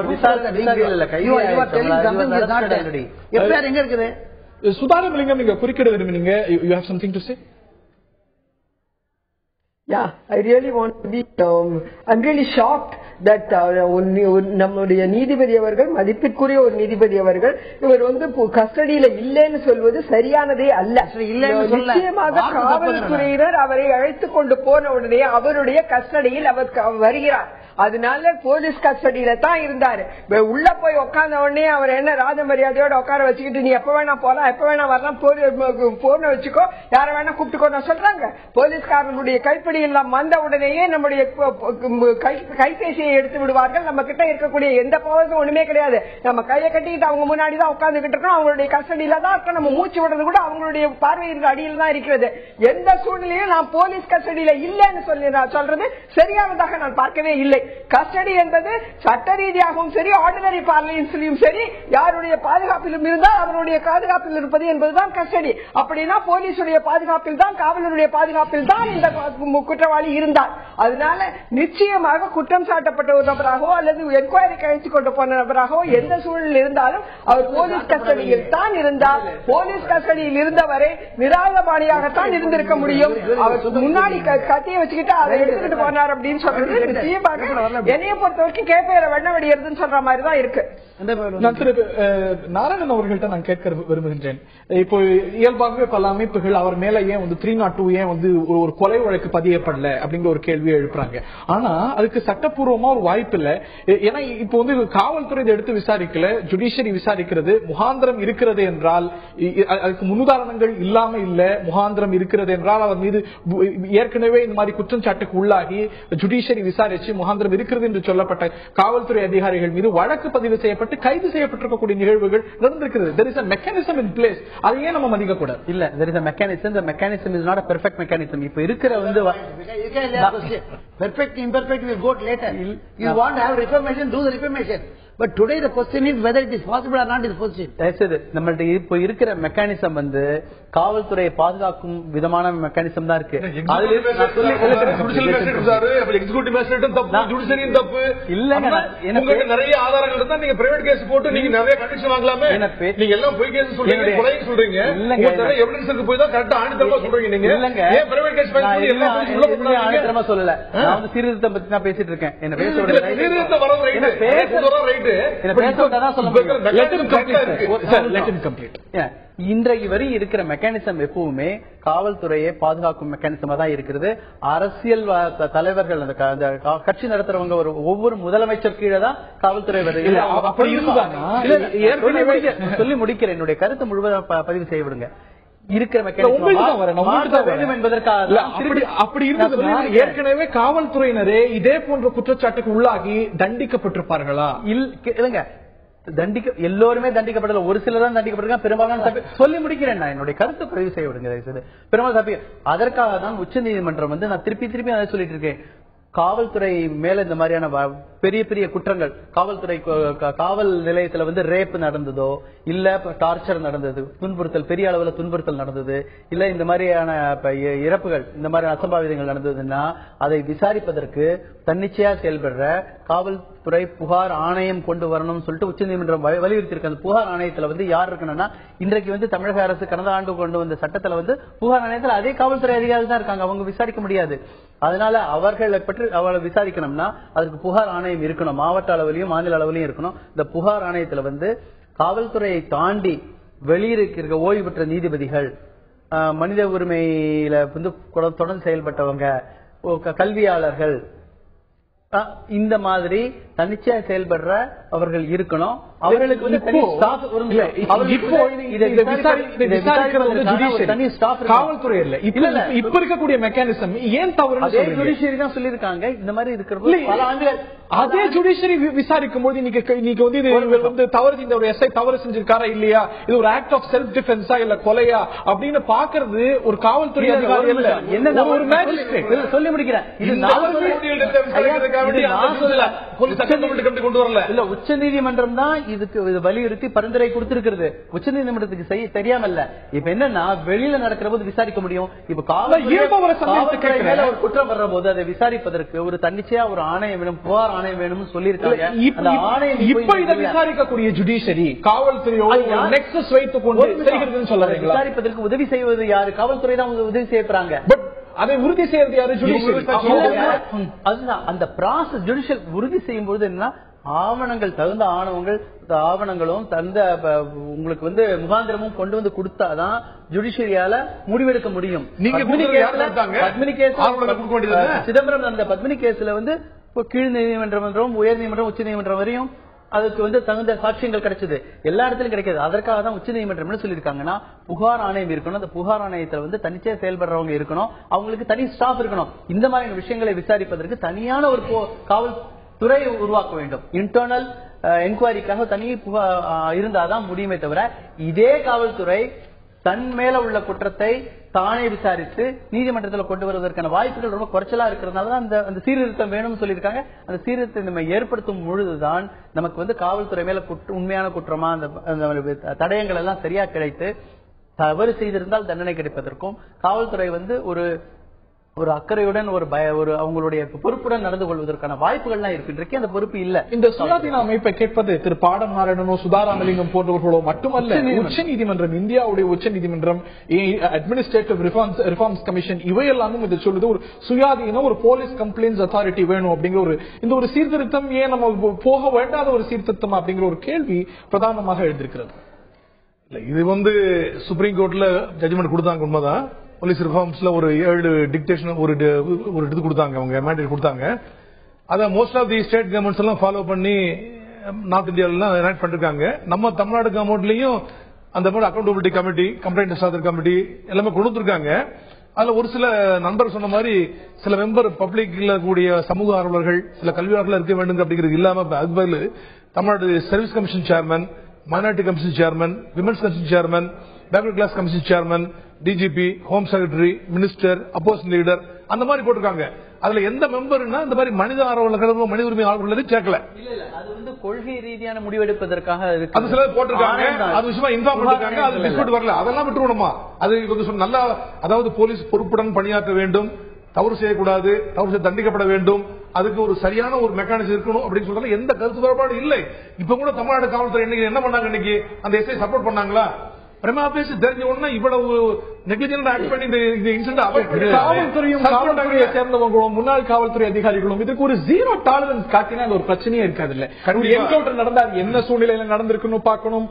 எஃப்ஐஆர் எங்க இருக்குது? சுதாராமலிங்கம் நீங்க குறுக்கிட விரும்பினீங்க, you have something to say? Yeah, I really want to be I'm really shocked that நம்முடைய நீதிபதி அவர்கள், மதிப்பிற்குரிய ஒரு நீதிபதி அவர்கள், இவர் கஸ்டடியில இல்லைன்னு சொல்வது சரியானதே அல்ல. நிச்சயமாக காவல்துறையினர் அவரை அழைத்து கொண்டு போன உடனே அவருடைய கஸ்டடியில் அவர் வருகிறார். அதனால போலீஸ் கஸ்டடியில தான் இருந்தாரு. உள்ள போய் உட்கார்ந்த உடனே அவர் என்ன ராஜ மரியாதையோட உட்கார வச்சுக்கிட்டு நீ எப்ப வேணா போலாம், எப்ப வேணா வரலாம், போன வச்சுக்கோ, யார வேணா கூப்பிட்டுக்கோ சொல்றாங்க. போலீஸ்காரனுடைய கைப்பிடியில் நாம் வந்த உடனேயே நம்முடைய கைபேசியை எடுத்து விடுவார்கள். நம்ம கிட்ட இருக்கக்கூடிய எந்த பவர்ஸும் ஒண்ணுமே கிடையாது. நம்ம கையை கட்டிக்கிட்டு அவங்க முன்னாடிதான் உட்கார்ந்துகிட்டு இருக்கோம், அவங்களுடைய கஸ்டடியில தான் இருக்கோம். நம்ம மூச்சு விடுறது கூட அவங்களுடைய பார்வையின் அடியில் தான் இருக்கிறது. எந்த சூழ்நிலையும் நான் போலீஸ் கஸ்டடியில இல்லைன்னு சொல்றது சரியானதாக நான் பார்க்கவே இல்லை. கஸ்டடி என்பது சட்ட ரீதியாகவும் சரி, ஆர்டினரி பார்லிமெண்ட்லயும் சரி, யாருடைய பாதுகாப்பிலும் இருந்தால் அவருடைய பாதுகாப்பில் இருப்பது என்பதுதான் கஸ்டடி. அப்படின்னா போலீசுடைய பாதுகாப்பில் தான், காவலருடைய பாதுகாப்பில் தான் இந்த குற்றவாளி இருந்தார். அதனால நிச்சயமாக குற்றம் சாட்டப்பட்ட ஒரு நபராகவோ அல்லது என்கொயரி கழித்து கொண்டு போன நபராகவோ எந்த சூழலில் இருந்தாலும் அவர் போலீஸ் கஸ்டடியில் தான் இருந்தார். போலீஸ் கஸ்டடியில் இருந்தவரை நிராயுதபாணியாகத்தான் இருந்திருக்க முடியும். அவர் முன்னாடி கத்தியை வச்சுக்கிட்டு அதை எடுத்துக்கிட்டு போனார் அப்படின்னு சொல்றது நிச்சயமாக என்னைய பொறுத்த வரைக்கும் கேப்பையில வெண்ண வெடிக்கிறதுன்னு சொல்ற மாதிரி தான் இருக்கு. நான் திரு நாராயணன் அவர்கள்ட்ட நான் கேட்க விரும்புகின்றேன். இப்போ இயல்பாகவே பல அமைப்புகள் அவர் மேல ஏன் 302 ஏன் ஒரு கொலை வழக்கு பதியப்படல அப்படிங்கிற ஒரு கேள்வியை எழுப்புறாங்க. ஆனா அதுக்கு சட்டப்பூர்வமா ஒரு வாய்ப்பு இல்ல. ஏன்னா இப்போ காவல்துறை எடுத்து விசாரிக்கல, ஜுடிஷியரி விசாரிக்கிறது. முகாந்திரம் இருக்கிறது என்றால் அதுக்கு முன்னுதாரணங்கள் இல்லாம இல்ல, முகாந்திரம் இருக்கிறது என்றால் அவர் மீது ஏற்கனவே இந்த மாதிரி குற்றச்சாட்டுக்கு உள்ளாகி ஜுடிஷியரி விசாரிச்சு முகாந்திரம் இருக்கிறது என்று சொல்லப்பட்ட காவல்துறை அதிகாரிகள் மீது வழக்கு பதிவு செய்யப்பட்டு கைது செய்யப்பட்டிருக்கக்கூடிய நிகழ்வுகள் நடந்திருக்கிறது. There is a mechanism in place. அதை ஏன் நம்ம மதிக்க கூடாது? இல்ல, there is a mechanism. The mechanism is not a perfect mechanism. இப்ப இருக்கிற perfect imperfect will go later. You want to have reformation, do the reformation. But today the question is whether it is possible or not is the question. நம்மள்ட்ட இப்ப இருக்கிற mechanism காவல்துறையை பாதுகாக்கும் விதமான mechanism தான் இருக்கு. நிறைய ஆதாரங்கள் இருந்தா நீங்க பிரைவேட் கேஸ் போட்டு நீங்க நிறைய கண்டிஷன் வாங்கலாமே. நீங்க எல்லாம் போய் கேஸ் சொல்றீங்க, கொலை சொல்றீங்க, எவிடன்ஸ்க்கு போய் தான் கரெக்டா ஆணித்தரமா சொல்றீங்க. நீங்க ஏன் பிரைவேட் கேஸ் ஆணித்தரமா சொல்லல? நான் சீர்திருத்தம் பத்தி தான் பேசிட்டு இருக்கேன். என்ன பேச சீர்திருத்தம் வரது ரைட். இன்றைக்கு வரை இருக்கிற மெக்கானிசம் எப்பவுமே காவல்துறையை பாதுகாக்கும் மெக்கானிசமா தான் இருக்கிறது. அரசியல் தலைவர்கள் அந்த கட்சி நடத்துறவங்க ஒவ்வொரு முதலமைச்சர் கீழே தான் காவல்துறை வருது. சொல்லி முடிக்கிறேன், என்னுடைய கருத்து முழுவதும் பதிவு செய்ய விடுங்க. ஏற்கனவே காவல்துறையினரே இதே போன்ற குற்றச்சாட்டுக்கு உள்ளாகி தண்டிக்கப்பட்டிருப்பார்களா? இல்லங்க, எல்லோருமே தண்டிக்கப்படல, ஒரு சிலர் தான் தண்டிக்கப்பட்டிருக்காங்க. பெரும்பாலான சொல்லி முடிக்கிறேன், நான் என்னுடைய கருத்து பதிவு செய்ய விடுங்க. பெரும்பாலும் தப்பி அதற்காக தான் உச்ச நீதிமன்றம் நான் திருப்பி அதை சொல்லிட்டு இருக்கேன். காவல்துறை மேல இந்த மாதிரியான பெரிய பெரிய குற்றங்கள், காவல்துறை காவல் நிலையத்துல ரேப் நடந்ததோ, இல்ல டார்ச்சர் நடந்தது, துன்புறுத்தல், பெரிய அளவுல துன்புறுத்தல் நடந்தது, இல்ல இந்த மாதிரியான இறப்புகள், இந்த மாதிரி அசம்பாவிதங்கள் நடந்ததுன்னா அதை விசாரிப்பதற்கு தன்னிச்சையா செயல்படுற காவல்துறை புகார் ஆணையம் கொண்டு வரணும்னு சொல்லிட்டு உச்சநீதிமன்றம் வலியுறுத்தி இருக்கு. அந்த புகார் ஆணையத்துல யார் இருக்கணும்னா, இன்றைக்கு தமிழக அரசு கடந்த ஆண்டு கொண்டு வந்த சட்டத்துல புகார் ஆணையத்தில் அதே காவல்துறை அதிகாரிகள் தான் இருக்காங்க. அவங்க விசாரிக்க முடியாது. அதனால அவர்களை பற்றி அவளை விசாரிக்கணும்னா அதுக்கு புகார் ஆணையம் இருக்கணும். மாவட்ட அளவிலையும் மாநில அளவிலையும் இருக்கணும். இந்த புகார் ஆணையத்துல காவல்துறையை தாண்டி வெளியிருக்கிற ஓய்வு பெற்ற நீதிபதிகள், மனித உரிமையில தொடர்ந்து செயல்பட்டவங்க, கல்வியாளர்கள், இந்த மாதிரி தன்னிச்சையா செயல்படுற அவர்கள் இருக்கணும். அவர்களுக்கு காவல்துறை இல்ல, இப்ப இருக்கக்கூடிய மெக்கானிசம் ஏன் தவறு ஜுடிஷியரி தான் சொல்லியிருக்காங்க. இந்த மாதிரி இருக்கிறது பல ஆண்டுகள் அதே ஜுடிஷியரி விசாரிக்கும் போது நீங்க தவறு, இந்த ஒரு எஸ்ஐ தவறு செஞ்சிருக்காரா இல்லையா, இது ஒரு ஆக்ட் ஆஃப் செல்ஃப் டிஃபென்ஸா இல்ல கொலையா அப்படின்னு பாக்குறது ஒரு காவல்துறை அதிகாரி இல்ல, என்ன ஒரு மேஜிஸ்ட்ரேட். சொல்லி முடிக்கிறேன். உச்ச நீதிமன்றம் தான் இதுக்கு வலியுறுத்தி பரிந்துரை கொடுத்திருக்கிறது. உச்ச நீதிமன்றத்துக்கு தெரியாமல்ல. இப்ப என்னன்னா, வெளியில நடக்கிற போது விசாரிக்க முடியும். இப்ப காவல்துறை குற்றம் வர்ற போது அதை விசாரிப்பதற்கு ஒரு தன்னிச்சையா ஒரு ஆணையம் வேணும், புகார் ஆணையம் வேணும்னு சொல்லியிருக்காங்க. இப்ப இதை விசாரிக்கக்கூடிய ஜுடிஷியரி காவல்துறையோட நெக்ஸஸ் வைத்துக் கொண்டு விசாரிப்பதற்கு உதவி செய்வது யாரு? காவல்துறை தான் உதவி செய்யறாங்க. அதை உறுதி செய்யறது யாரு? அதுதான் அந்த ப்ராசஸ். ஜுடிஷியல் உறுதி செய்யும் போது என்ன, ஆவணங்கள், தகுந்த ஆவணங்களும் தகுந்த உங்களுக்கு முகாந்திரமும் கொண்டு கொடுத்தாதான் ஜுடிஷியரியால முடிவெடுக்க முடியும். சிதம்பரம் அந்த பத்மினி கேஸ்ல கீழ் நீதிமன்றம், உயர் நீதிமன்றம், உச்ச நீதிமன்றம் வரையும் அதுக்கு தகுந்த சாட்சியங்கள் கிடைச்சது. எல்லா இடத்திலும் கிடைக்காது. அதற்காக தான் உச்ச நீதிமன்றம் என்ன சொல்லிருக்காங்கன்னா, புகார் ஆணையம் இருக்கணும். அந்த புகார் ஆணையத்துல தனிச்சையா செயல்படுறவங்க இருக்கணும். அவங்களுக்கு தனி ஸ்டாஃப் இருக்கணும். இந்த மாதிரியான விஷயங்களை விசாரிப்பதற்கு தனியான ஒரு காவல்துறை உருவாக்க வேண்டும். இன்டர்னல் என்கொயரிக்காக தனி இருந்தாதான் முடியுமே தவிர, இதே காவல்துறை தன் மேல உள்ள குற்றத்தை தானே விசாரித்து நீதிமன்றத்தில் கொண்டு வருவதற்கான வாய்ப்புகள் ரொம்ப குறைச்சலா இருக்கிறதுனாலதான் அந்த சீர்திருத்தம் வேணும்னு சொல்லியிருக்காங்க. அந்த சீர்திருத்தத்தை நம்ம ஏற்படுத்தும் பொழுதுதான் நமக்கு காவல்துறை மேல உண்மையான குற்றமா அந்த தடயங்கள் எல்லாம் சரியா கிடைத்து தவறு செய்திருந்தால் தண்டனை கிடைப்பதற்கும், காவல்துறை ஒரு ஒரு அக்கறையுடன் ஒரு அவங்களுடைய பொறுப்புடன் நடந்து கொள்வதற்கான வாய்ப்புகள்லாம் இருக்கு. இன்றைக்கு அந்த பொறுப்பு இல்ல. இந்த சுயாதீன அமைப்பை கேட்பது திரு பாடம் நாராயணனோ சுதாராமலிங்கம் போன்றவர்களோ மட்டுமல்ல, உச்ச நீதிமன்றம், இந்தியாவுடைய உச்ச நீதிமன்றம், அட்மினிஸ்ட்ரேட்டிவ் ரிஃபார்ம்ஸ் கமிஷன், இவையெல்லாமும் இது சொல்லுது ஒரு சுயாதீன ஒரு போலீஸ் கம்ப்ளைண்ட்ஸ் அத்தாரிட்டி வேணும் அப்படிங்கிற இந்த ஒரு சீர்திருத்தம் ஏன் நம்ம போக வேண்டாத ஒரு சீர்திருத்தம் அப்படிங்கிற ஒரு கேள்வி பிரதானமாக எழுந்திருக்கிறது. இது சுப்ரீம் கோர்ட்ல ஜட்ஜ்மெண்ட் கொடுத்தாங்க, உண்மைதான். போலீஸ் ரிஃபார்ம்ஸ்ல ஒரு 7 டிக்டேஷன் ஒரு இது கொடுத்தாங்க, அவங்க மேண்டேட் கொடுத்தாங்க. அத most of the state governments எல்லாம் ஃபாலோ பண்ணி நார்த் இந்தியாவில எனாக்ட் பண்ணிருக்காங்க. நம்ம தமிழ்நாடு கவர்மெண்ட்லயும் அந்த மாதிரி அக்கௌண்டபிலிட்டி கமிட்டி, கம்ப்ளைண்ட் சாதர் கமிட்டி எல்லாமே கொடுத்திருக்காங்க. அதுல ஒரு சில நண்பர் சொன்ன மாதிரி சில மெம்பர் பப்ளிக்ல கூடிய சமூக ஆர்வலர்கள், சில கல்வியாளர்கள் இருக்க வேண்டும் அப்படிங்கிறது இல்லாம அது பதில் Tamil Nadu service commission chairman, minority commission chairman, women's commission chairman, backward class commission chairman, DGP, home secretary, minister, opposition leader அந்த மாதிரி போட்டிருக்காங்க. அதுல எந்த மெம்பர்னா இந்த மாதிரி மனித ஆர்வலர்கள், மனித உரிமை ஆர்வலர்கள் சேர்க்கல. அது கொள்கை ரீதியான முடிவெடுப்பதற்காக அது சிலர் போட்டிருக்காங்க, அது விஷயமா இன்ஃபார்ம் பண்ணிருக்காங்க, அது டிஸ்பியூட் வரல. அதெல்லாம் விட்டுருணுமா? அது நல்லா, அதாவது போலீஸ் பொறுப்புடன் பணியாற்ற வேண்டும், தவறு செய்யக்கூடாது, தவறு செய்ய தண்டிக்கப்பட வேண்டும், அதுக்கு ஒரு சரியான ஒரு மெக்கானிசம் இருக்கணும் அப்படின்னு சொல்றாங்க. எந்த கருத்து வேறுபாடு இல்லை. இப்ப கூட தமிழ்நாடு காவல்துறை இன்னைக்கு என்ன பண்ணாங்க? இன்னைக்கு அந்த எஸ்ஐ சப்போர்ட் பண்ணாங்களா? பிரமா பேசி தெரிஞ்ச உடனே இவ்வளவு நெக்லிஜென்ட் ஆக்ட் பண்ணி இந்த இன்சிடென்ட் அவாய்ட் பண்ணி காவல்துறையும் காவல்துறையை சேர்ந்தவங்களும் முன்னாள் காவல்துறை அதிகாரிகளும் இதுக்கு ஒரு ஜீரோ டாலரன்ஸ் காட்டினா ஒரு பிரச்சனையே இருக்காது. இல்ல என்கவுண்டர் நடந்தா என்ன சூழ்நிலையில நடந்திருக்கணும் பார்க்கணும்,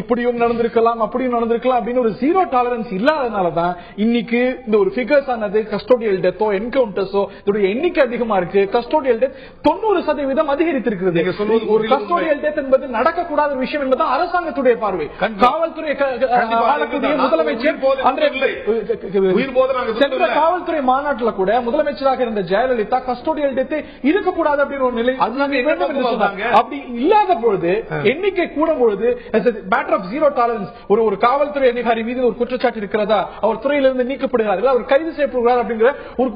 இப்படியும் நடந்திருக்கலாம் அப்படியும் நடந்திருக்கலாம் அப்படின்னு ஒரு ஜீரோ டாலரன்ஸ் இல்லாதனாலதான் இன்னைக்கு இந்த ஒரு பிகர்ஸ் ஆனது கஸ்டோடியல் டெத்தோ என்கவுண்டர்ஸோ இதோட எண்ணிக்கை அதிகமா இருக்கு. கஸ்டோடியல் டெத் 90% அதிகரித்திருக்கிறது. ஒரு கஸ்டோடியல் டெத் என்பது நடக்கக்கூடாத விஷயம் என்பது அரசாங்கத்துடைய பார்வை. காவல்துறை முதலமைச்சர் சென்ற காவல்துறை மாநாட்டில் கூட முதலமைச்சராக இருந்த ஜெயலலிதா கஸ்டோடியல் டெத் இருக்கக்கூடாது அப்படின்னு ஒரு நிலை அப்படி இல்லாத பொழுது எண்ணிக்கை கூடும் பொழுது மேட்டர் ஆஃப் ஜீரோ டாலரன்ஸ் ஒரு காவல்துறை அதிகாரி மீது ஒரு குற்றச்சாட்டு இருக்கிறதா, அவர் துறையிலிருந்து நீக்கப்படுகிறார்கள், அவர் கைது செய்யப்படுகிறார் அப்படிங்கிற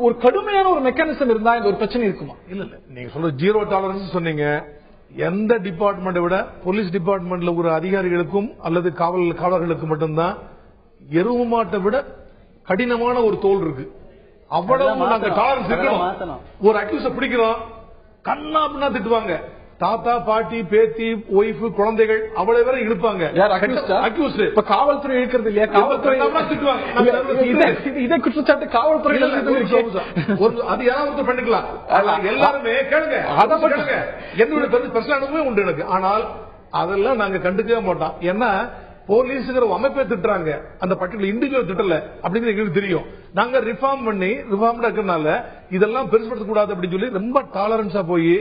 ஒரு கடுமையான ஒரு மெக்கானிசம் இருந்தா இந்த ஒரு பிரச்சனை இருக்குமா? இல்ல நீங்க சொல்ற ஜீரோ டாலரன்ஸ் சொன்னீங்க. எந்த டிபார்ட்மெண்ட்டை விட போலீஸ் டிபார்ட்மெண்ட்ல ஒரு அதிகாரிகளுக்கும் அல்லது காவலர்களுக்கு மட்டும்தான் எருவு மாட்டை விட கடினமான ஒரு தோல் இருக்கு. அவ்வளவு நாங்க டாலரன்ஸ் இருக்கணும். ஒரு அக்யூஸ பிடிக்கிறோம், கண்ணா பின்னா திட்டுவாங்க. தாத்தா, பாட்டி, பேத்தி, ஒய்ஃப், குழந்தைகள் அவ்வளவு பேரை இழுப்பாங்க. இப்ப காவல்துறை இருக்கிறது இல்லையா? காவல்துறை இதை குற்றச்சாட்டு காவல்துறை அது யாராவது பண்ணிக்கலாம். எல்லாருமே கேளுங்க, அதை கேளுங்க. என்னுடைய பர்சனல் அனுபவம் உண்டு எனக்கு. ஆனால் அதெல்லாம் நாங்க கண்டுக்கவே மாட்டோம். ஏன்னா போலீஸுங்கிற அமைப்பை திட்டுறாங்க, அந்த பர்டிகுலர் இண்டிவிஜுவல் திட்டல அப்படிங்கிறது எங்களுக்கு தெரியும். நாங்க ரிஃபார்ம் பண்ணி ரிஃபார்ம்ல இருக்கிறதுனால இதெல்லாம் பெருசுபடுத்த கூடாது அப்படின்னு சொல்லி ரொம்ப டாலரன்ஸா போய்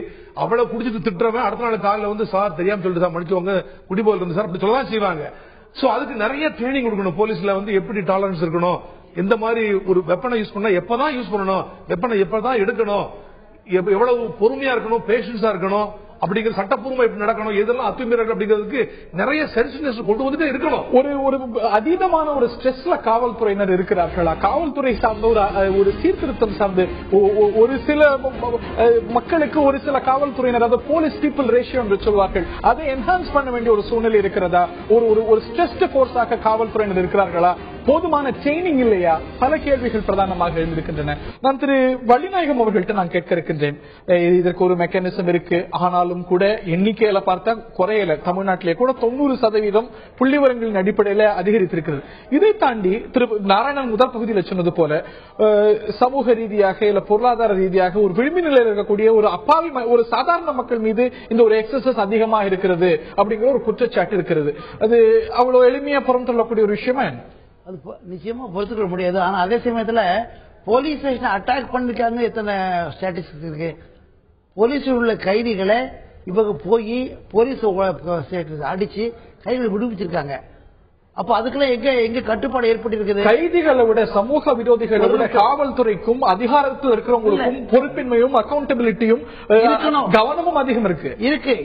அவ்வளவு குடிச்சிட்டு திட்டுறவன் அடுத்த நாள் காலையில சார் தெரியாம சொல்லிட்டு சார் மன்னிச்சுவாங்க, குடிபோல் இருந்து சார் அப்படி சொல்லலாம் செய்வாங்க. சோ அதுக்கு நிறைய ட்ரைனிங் கொடுக்கணும். போலீஸ்ல எப்படி டாலரன்ஸ் இருக்கணும், எந்த மாதிரி ஒரு வெப்பனை யூஸ் பண்ணா எப்பதான் யூஸ் பண்ணணும், வெப்பனை எப்பதான் எடுக்கணும், எவ்வளவு பொறுமையா இருக்கணும், பேஷன்ஸா இருக்கணும், அப்படிங்கிற சட்டப்பூர்வமா எப்படி நடக்கணும், எதெல்லாம் அத்துமீறல் அப்படிங்கிறதுக்கு நிறைய சென்சிட்டிவ்னஸ் கொண்டு வந்துட்டே இருக்கணும். ஒரு அதீதமான ஒரு ஸ்ட்ரெஸ்ல காவல்துறையினர் இருக்கிறார்களா? காவல்துறை சார்ந்த ஒரு சீர்திருத்தம் சார்ந்து ஒரு சில மக்களுக்கு ஒரு சில காவல்துறையினர் அதாவது போலீஸ் பீப்புள் ரேஷியோ என்று சொல்வார்கள், அதை என்ஹான்ஸ் பண்ண வேண்டிய ஒரு சூழ்நிலை இருக்கிறதா? ஒரு ஸ்ட்ரெஸ்ட் போர்ஸாக காவல்துறையினர் இருக்கிறார்களா? போதுமான ட்ரெயினிங் இல்லையா? பல கேள்விகள் பிரதானமாக எழுந்திருக்கின்றன. நான் திரு வள்ளிநாயகம் அவர்கள்ட்ட நான் கேட்க இருக்கின்றேன். இதற்கு ஒரு மெக்கானிசம் இருக்கு, ஆனாலும் கூட எண்ணிக்கையில பார்த்தா குறையல. தமிழ்நாட்டிலே கூட 90% புள்ளிவரங்களின் அடிப்படையில அதிகரித்திருக்கிறது. இதை தாண்டி திரு நாராயணன் முதல் பகுதியில் சொன்னது போல சமூக ரீதியாக இல்ல பொருளாதார ரீதியாக ஒரு விளிம்பு நிலையில் இருக்கக்கூடிய ஒரு அப்பாவி ஒரு சாதாரண மக்கள் மீது இந்த ஒரு எக்ஸசஸ் அதிகமாக இருக்கிறது அப்படிங்கிற ஒரு குற்றச்சாட்டு இருக்கிறது. அது அவ்வளவு எளிமையா புறம் தள்ளக்கூடிய ஒரு விஷயமா? அது நிச்சயமா பொறுத்துக்க முடியாது. ஆனா அதே சமயத்துல போலீஸ் ஸ்டேஷன் அட்டாக் பண்ணிருக்காங்க, எத்தனை ஸ்டாட்டிஸ்டிக்ஸ் இருக்கு. போலீஸ் உள்ள கைதிகளை இவங்க போய் போலீஸ் அடிச்சு கைதிகளை விடுவிச்சிருக்காங்க. அப்ப அதுக்குள்ள எங்க கட்டுப்பாடு ஏற்பட்டிருக்குது? கைதிகளை விட சமூக விரோதிகளை விட காவல்துறைக்கும் அதிகாரத்தில் இருக்கிறவங்களுக்கும் பொறுப்பின்மையும் அக்கௌண்டபிலிட்டியும் கவனமும் அதிகம்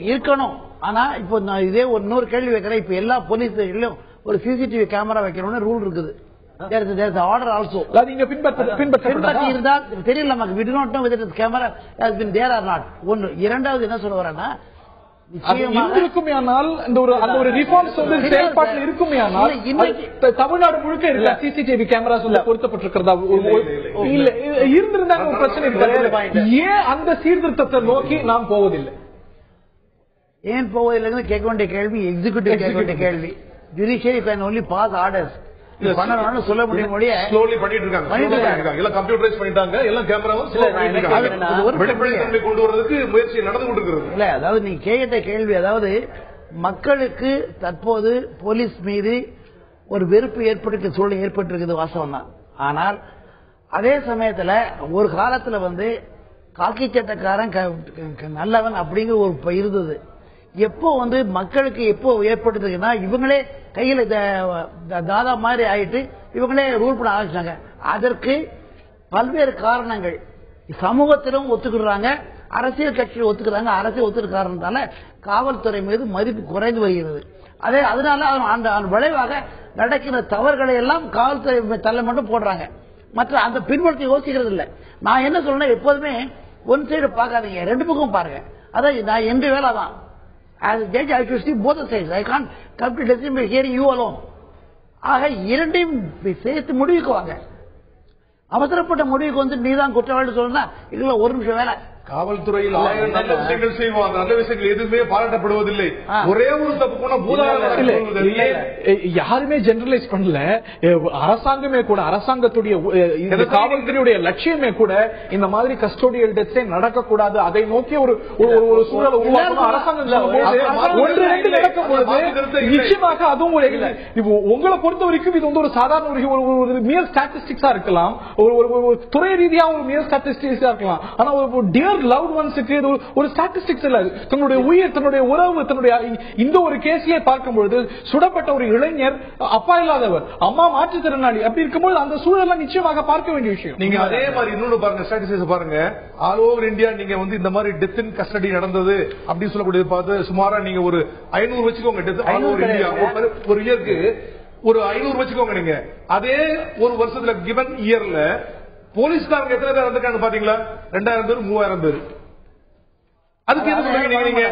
இருக்கணும். ஆனா இப்போ நான் இதே இன்னொரு கேள்வி வைக்கிறேன். இப்ப எல்லா போலீஸ் ஸ்டேஷன்லயும் ஒரு சிசிடிவி கேமரா வைக்கணும்னு ரூல் இருக்குது. ஆர்டர் ஆல்சோ நீங்க பின்பற்றி இருந்தால் தெரியல நமக்கு. we do not know whether the camera has been there or not. ஒன்று. இரண்டாவது என்ன சொல்ல வரேன்னா, இருக்குமே ஆனால் அந்த ஒரு ரிஃபார்ம்ஸ் வந்து செயல்பாட்டில் இருக்குமே ஆனால் தமிழ்நாடு முழுக்க இருக்க சிசிடிவி கேமராஸ் பொருத்தப்பட்டிருக்கிறதா இல்ல இருந்திருந்தாங்க பிரச்சனை. ஏன் அந்த சீர்திருத்தத்தை நோக்கி நாம் போவதில்லை? ஏன் போவதில்லைன்னு கேட்க வேண்டிய கேள்வி எக்ஸிகியூட்டிவ் கேட்க வேண்டிய கேள்வி. Judiciary can only pass orders. சொல்ல முடியும் கொண்டு வரதுக்கு முயற்சி நடந்து கொண்டிருக்கிறது. இல்ல, அதாவது நீங்க கேட்ட கேள்வி, அதாவது மக்களுக்கு தற்போது போலீஸ் மீது ஒரு வெறுப்பு ஏற்பட்டு சூழ்நிலை ஏற்பட்டிருக்கிறது வாசம் தான். ஆனால் அதே சமயத்துல ஒரு காலத்துல வந்து காக்கி சட்டக்காரன் நல்லவன் அப்படிங்கிற ஒரு இருந்தது. எப்போ வந்து மக்களுக்கு எப்போ ஏற்பட்டதுன்னா இவங்களே கையில தாதா மாதிரி ஆயிட்டு இவங்களே ரூல் பண்ண ஆரம்பிச்சாங்க. அதற்கு பல்வேறு காரணங்கள் சமூகத்திலும் ஒத்துக்கிறாங்க, அரசியல் கட்சியில் ஒத்துக்கிறாங்க. அரசியல் ஒத்துக்கிற காரணத்தால காவல்துறை மீது மதிப்பு குறைந்து வருகிறது. அதனால அந்த விளைவாக நடக்கிற தவறுகளை எல்லாம் காவல்துறை தள்ள மட்டும் போடுறாங்க. மற்ற அந்த பின்புலத்தை யோசிக்கிறது இல்லை. நான் என்ன சொல்றேன், எப்போதுமே ஒன் சைடு பார்க்காதீங்க, ரெண்டு பக்கம் பாருங்க. அதான் நான் எந்த வேலை தான். As a judge, I have to see both the sides. I can't come to decision by hearing you alone. ஆக இரண்டையும் சேர்த்து முடிவுக்கு வாங்க. அவசரப்பட்ட முடிவுக்கு வந்து நீதான் குற்றவாளி சொல்லணும்னா இதுல ஒரு நிமிஷம் வேலை. காவல்துறையில் ஆயிரம் நல்ல விஷயங்கள் செய்வாங்க, நல்ல விஷயங்கள் எதுவுமே பாராட்டப்படுவதில்லை. ஒரே ஒரு தப்பு போனா யாருமே ஜெனரலைஸ் பண்ணல. அரசாங்கமே கூட, அரசாங்கத்துடைய காவல்துறையுடைய லட்சியமே கூட இந்த மாதிரி கஸ்டோடியல் டெத்ஸே நடக்கக்கூடாது, அதை நோக்கி ஒரு சூழலை உருவாக்கணும். அரசாங்கம் ஒன்று ரெண்டு நடக்கும் பொழுது நிச்சயமாக அதுவும் உங்களை பொறுத்த வரைக்கும் இது வந்து ஒரு சாதாரண ஒரு மியர் ஸ்டாட்டிஸ்டிக்ஸா இருக்கலாம், ஒரு துறை ரீதியா ஒரு மியர் ஸ்டாட்டிஸ்டிக்ஸா இருக்கலாம். ஆனா ஒரு டியர் லவ்ட் ஒன்ஸ்க்கு ஒரு ஸ்டாட்டிஸ்டிக்ஸ் இல்ல. தன்னுடைய உயிர், தன்னுடைய உறவு, தன்னுடைய இந்த ஒரு கேஸ்லயே பார்க்கும்போது சுடப்பட்ட ஒரு இளைஞர் அப்பா இல்லாதவர், அம்மா மாற்றுத்திறனாளி, அப்படி இருக்கும்போது அந்த சூழலாம் நிச்சயமாக பார்க்க வேண்டிய விஷயம். நீங்க அதே மாதிரி இன்னொன்னு பாருங்க, ஸ்டாட்டிஸ்டிக்ஸ் பாருங்க. ஆல் ஓவர் இந்தியா நீங்க வந்து இந்த மாதிரி டெத் இன் கஸ்டடி நடந்தது அப்படின்னு சொல்லக்கூடிய பார்த்து சுமாரா நீங்க ஒரு 500 வச்சுக்கோங்க. டெத் ஆல் ஓவர் இந்தியா ஒரு இயருக்கு ஒரு 500 வச்சுக்கோங்க. நீங்க அதே ஒரு வருஷத்துல கிவன் இயர்ல போலீஸ்காரங்க எத்தனை பேர் இருந்திருக்காங்க பாத்தீங்களா? 2000 பேர், 3000 பேர். அதுக்கு என்ன சொல்றீங்க நீங்க?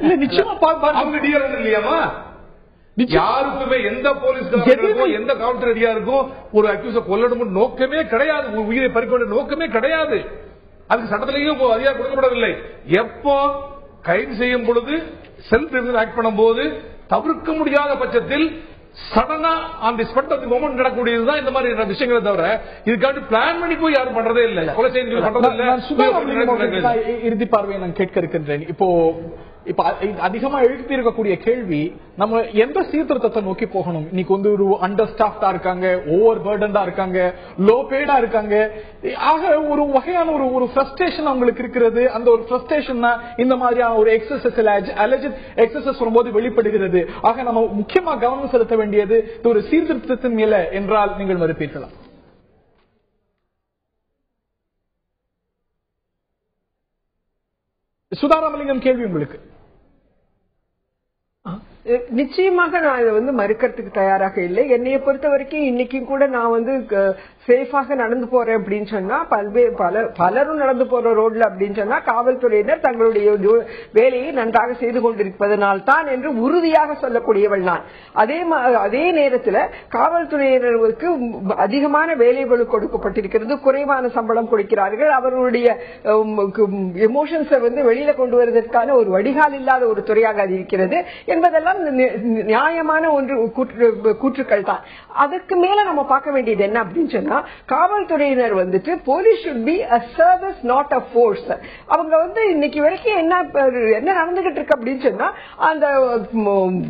இல்ல நிச்சயமா அவங்க டிஆர் இல்லையாமா? யாருக்குமே எந்த போலீஸ்காரங்களுக்கும் எந்த காவல்துறை அதிகாரிக்கும் ஒரு அக்யூஸ கொல்லணும் நோக்கமே கிடையாது, ஒரு உயிரை பறிக்க நோக்கமே கிடையாது. அதுக்கு சட்டத்திலேயும் அதிகாரம் கொடுக்கப்படவில்லை. எப்போ கைது செய்யும் பொழுது செல்ஃப் டிஃபென்ஸ் ஆக்ட் பண்ணும் போது தவிர்க்க முடியாத பட்சத்தில் சடனா அந்த ஸ்பாட் ஆஃப் தி மொமெண்ட் நடக்கூடியதுதான் இந்த மாதிரி விஷயங்களை தவிர இதுக்காண்டி பிளான் பண்ணி போய் யாரும் பண்றதே இல்லை. கொலை செய்தி பண்றதே இல்லை. இறுதி பார்வையை நான் கேட்க இருக்கின்றேன். இப்ப அதிகமா எழுப்பி இருக்கக்கூடிய கேள்வி, நம்ம எந்த சீர்திருத்தத்தை நோக்கி போகணும்? இன்னைக்கு வந்து ஒரு அண்டர் ஸ்டாஃப்டா இருக்காங்க, ஓவர் பர்டன்டா இருக்காங்க, லோ பேடா இருக்காங்க. ஆக ஒரு வகையான ஒரு ஃப்ரஸ்ட்ரேஷன் அவங்களுக்கு இருக்கிறது. அந்த ஒரு ஃப்ரஸ்ட்ரேஷன் இந்த மாதிரியான ஒரு அலெஜட் எக்ஸசஸ் வரும்போது வெளிப்படுகிறது. ஆக நம்ம முக்கியமா கவனம் செலுத்த வேண்டியது ஒரு சீர்திருத்தத்தின் மேல என்றால் நீங்கள் மறுப்பீர்களா? சுதாராமலிங்கம் கேள்வி உங்களுக்கு. நிச்சயமாக நான் இதை வந்து மறுக்கிறதுக்கு தயாராக இல்லை. என்னைய பொறுத்த வரைக்கும் இன்னைக்கும் கூட நான் வந்து சேஃபாக நடந்து போறேன் அப்படின்னு சொன்னா, பலரும் நடந்து போற ரோட்ல அப்படின்னு சொன்னா காவல்துறையினர் தங்களுடைய வேலையை நன்றாக செய்து கொண்டிருப்பதனால் தான் என்று உறுதியாக சொல்லக்கூடியவள் நான். அதே நேரத்தில் காவல்துறையினருக்கு அதிகமான வேலைகள் கொடுக்கப்பட்டிருக்கிறது, குறைவான சம்பளம் கொடுக்கிறார்கள். அவர்களுடைய எமோஷன்ஸை வந்து வெளியில கொண்டு வருவதற்கான ஒரு வடிகால் இல்லாத ஒரு துறையாக அது இருக்கிறது என்பதெல்லாம் நியாயமான ஒன்று கூற்றுக்கள் தான். அதற்கு மேல நம்ம பார்க்க வேண்டியது என்ன அப்படின்னு சொன்னா, காவல்துறையினர் வந்துட்டு police should be a service not a force. அவங்க வந்து இன்னைக்கு வரைக்கும் என்ன நடந்துகிட்டு இருக்கு அப்படின்னு சொன்னா, அந்த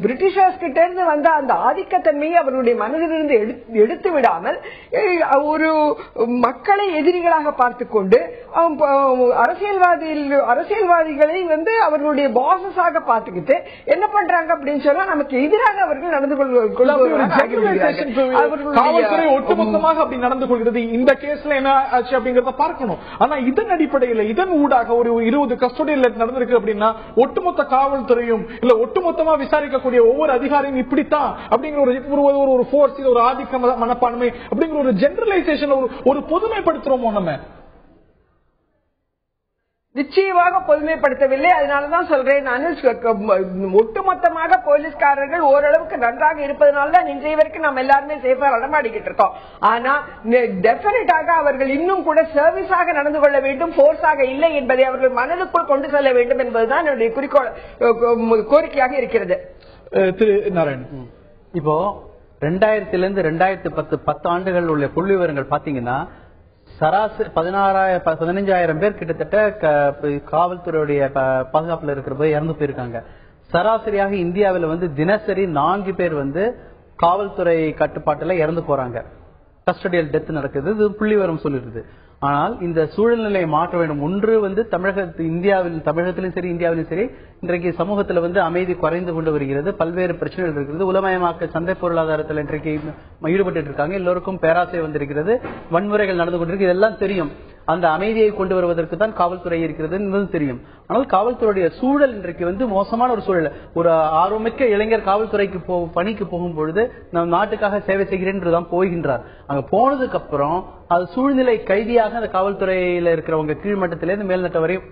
பிரிட்டிஷர்ஸ் கிட்ட இருந்து வந்த அந்த ஆதிக்கத்தன்மையை அவருடைய மனதிலிருந்து எடுத்து விடாமல் ஒரு மக்களை எதிரிகளாக பார்த்து கொண்டு அரசியல்வாதிகளை வந்து அவர்களுடைய பாசஸாக பார்த்துக்கிட்டு என்ன பண்றாங்க அப்படின்னு சொன்னா, நமக்கு எதிராக அவர்கள் நடந்து காவல்துறை ஒட்டுமொத்தமாக அப்படி நடந்து கொள்கிறது. இந்த கேஸ்ல என்ன ஆச்சு அப்படிங்கறத பார்க்கணும். ஆனா இதன் அடிப்படையில் இதன் ஊடாக ஒரு 20 கஸ்டடியில் நடந்திருக்கு அப்படின்னா ஒட்டுமொத்த காவல்துறையும் இல்ல ஒட்டுமொத்தமா விசாரிக்கக்கூடிய ஒவ்வொரு அதிகாரியும் இப்படித்தான் அப்படிங்கிற ஒரு போர்ஸ், ஒரு ஆதிக்க மனப்பான்மை அப்படிங்கிற ஒரு ஜெனரலைசேஷன் ஒரு பொதுமைப்படுத்துறோமோ நம்ம? நிச்சயமாக பொதுமைப்படுத்தவில்லை. அதனாலதான் சொல்றேன் நான், ஒட்டுமொத்தமாக போலீஸ்காரர்கள் ஓரளவுக்கு நன்றாக இருப்பதனால்தான் இன்றைய வரைக்கும் நம்ம எல்லாருமே சேஃபா நடமாடிக்கிட்டு இருக்கோம். ஆனா டெபினட்டாக அவர்கள் இன்னும் கூட சர்வீஸாக நடந்து கொள்ள வேண்டும், போர்ஸாக இல்லை என்பதை அவர்கள் மனதுக்குள் கொண்டு செல்ல வேண்டும் என்பதுதான் என்னுடைய கோரிக்கையாக இருக்கிறது. திரு நாராயணன், இப்போ 2000 இருந்து 10 ஆண்டுகள் உள்ள புள்ளி விவரங்கள் பாத்தீங்கன்னா சராசரி 15,000 பேர் கிட்டத்தட்ட காவல்துறையுடைய பாதுகாப்புல இருக்கிற போது இறந்து போயிருக்காங்க. சராசரியாக இந்தியாவில் வந்து தினசரி 4 பேர் வந்து காவல்துறை கட்டுப்பாட்டுல இறந்து போறாங்க. கஸ்டடியல் டெத் நடக்குது, இது புள்ளி விவரம் சொல்லிருது. ஆனால் இந்த சூழ்நிலையை மாற்ற வேண்டும். ஒன்று வந்து தமிழகத்திலும் சரி இந்தியாவிலும் சரி இன்றைக்கு சமூகத்துல வந்து அமைதி குறைந்து கொண்டு வருகிறது, பல்வேறு பிரச்சனைகள் இருக்கிறது. உலமயமாக்க சந்தை பொருளாதாரத்தில் இன்றைக்கு ஈடுபட்டு இருக்காங்க, எல்லோருக்கும் பேராசை வந்திருக்கிறது, வன்முறைகள் நடந்து கொண்டிருக்கு, இதெல்லாம் தெரியும். அந்த அமைதியை கொண்டு வருவதற்கு தான் காவல்துறை இருக்கிறது என்பதும் தெரியும். ஆனால் காவல்துறையுடைய சூழல் இன்றைக்கு வந்து மோசமான ஒரு சூழல். ஒரு ஆர்வமிக்க இளைஞர் காவல்துறைக்கு பணிக்கு போகும் பொழுது நம் நாட்டுக்காக சேவை செய்கிறேன் என்றுதான் போகின்றார். அங்க போனதுக்கு அப்புறம் அது சூழ்நிலை கைதியாக அந்த காவல்துறையில இருக்கிறவங்க கீழ்மட்டத்திலிருந்து மேல்நட்டம் வரையும்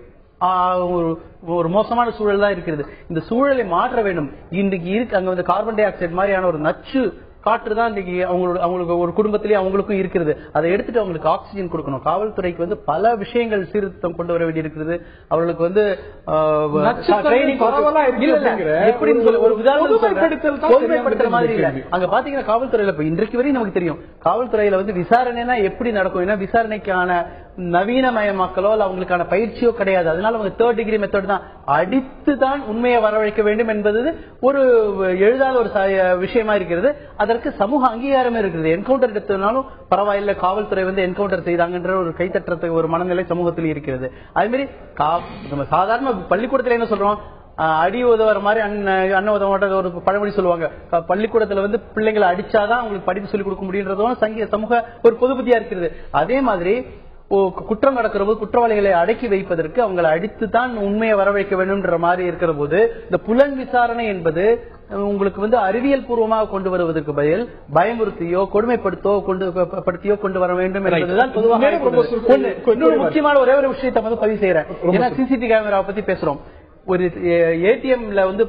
ஒரு மோசமான சூழல் தான் இருக்கிறது. இந்த சூழலை மாற்ற வேண்டும். இன்றைக்கு இருக்கு அங்க வந்து கார்பன் டை ஆக்சைடு மாதிரியான ஒரு நச்சு காற்று தான் இன்னைக்கு அவங்களுக்கு ஒரு குடும்பத்திலேயே அவங்களுக்கும் இருக்கிறது. அதை எடுத்துட்டு அவங்களுக்கு ஆக்சிஜன் கொடுக்கணும். காவல்துறைக்கு வந்து பல விஷயங்கள் சீர்திருத்தம் கொண்டு வர வேண்டி இருக்கிறது. அவர்களுக்கு வந்து ஒரு உதாரணப்படுத்துற மாதிரி இல்ல. அங்க பாத்தீங்கன்னா காவல்துறையில இன்றைக்கு வரையும் நமக்கு தெரியும் காவல்துறையில வந்து விசாரணைனா எப்படி நடக்கும். ஏன்னா விசாரணைக்கான நவீனமயமாக்கலோ அல்ல அவங்களுக்கான பயிற்சியோ கிடையாது. அதனால அவங்க 3rd டிகிரி மெத்தட் தான், அடித்துதான் உண்மையை வரவழைக்க வேண்டும் என்பது ஒரு எழுதாத ஒரு விஷயமா இருக்கிறது. அதற்கு சமூக அங்கீகாரமே இருக்கிறது. என்கவுண்டர் எடுத்ததுனாலும் பரவாயில்ல, காவல்துறை வந்து என்கவுண்டர் செய்தாங்கன்ற ஒரு கைத்தட்டுறதுக்கு ஒரு மனநிலை சமூகத்தில் இருக்கிறது. அதே மாதிரி நம்ம சாதாரண பள்ளிக்கூடத்துல என்ன சொல்றோம், அடி உதவுற மாதிரி அண்ணன் உதவ மாட்டாங்க ஒரு பழமொழி சொல்லுவாங்க. பள்ளிக்கூடத்துல வந்து பிள்ளைங்களை அடிச்சாதான் அவங்களுக்கு படிப்பு சொல்லிக் கொடுக்க முடியுன்றதும் சமூக ஒரு பொது புத்தியா இருக்கிறது. அதே மாதிரி குற்றம் நடக்கிற போது குற்றவாளிகளை அடக்கி வைப்பதற்கு அவங்களை அடித்துதான் உண்மையை வரவைக்க வேண்டும்ன்ற மாதிரி இருக்கிற போது இந்த புலன் விசாரணை என்பது உங்களுக்கு வந்து அறிவியல் பூர்வமாக கொண்டு வருவதற்கு பதில் பயமுறுத்தியோ கொடுமைப்படுத்தியோ கொண்டு வர வேண்டும் என்பதுதான் பொதுவாக. முக்கியமான ஒரே ஒரு விஷயத்தை வந்து பதிவு செய்யறேன். ஏன்னா சிசிடிவி கேமராவை பத்தி பேசுறோம். ஒரு ஏடிஎம்ல வந்து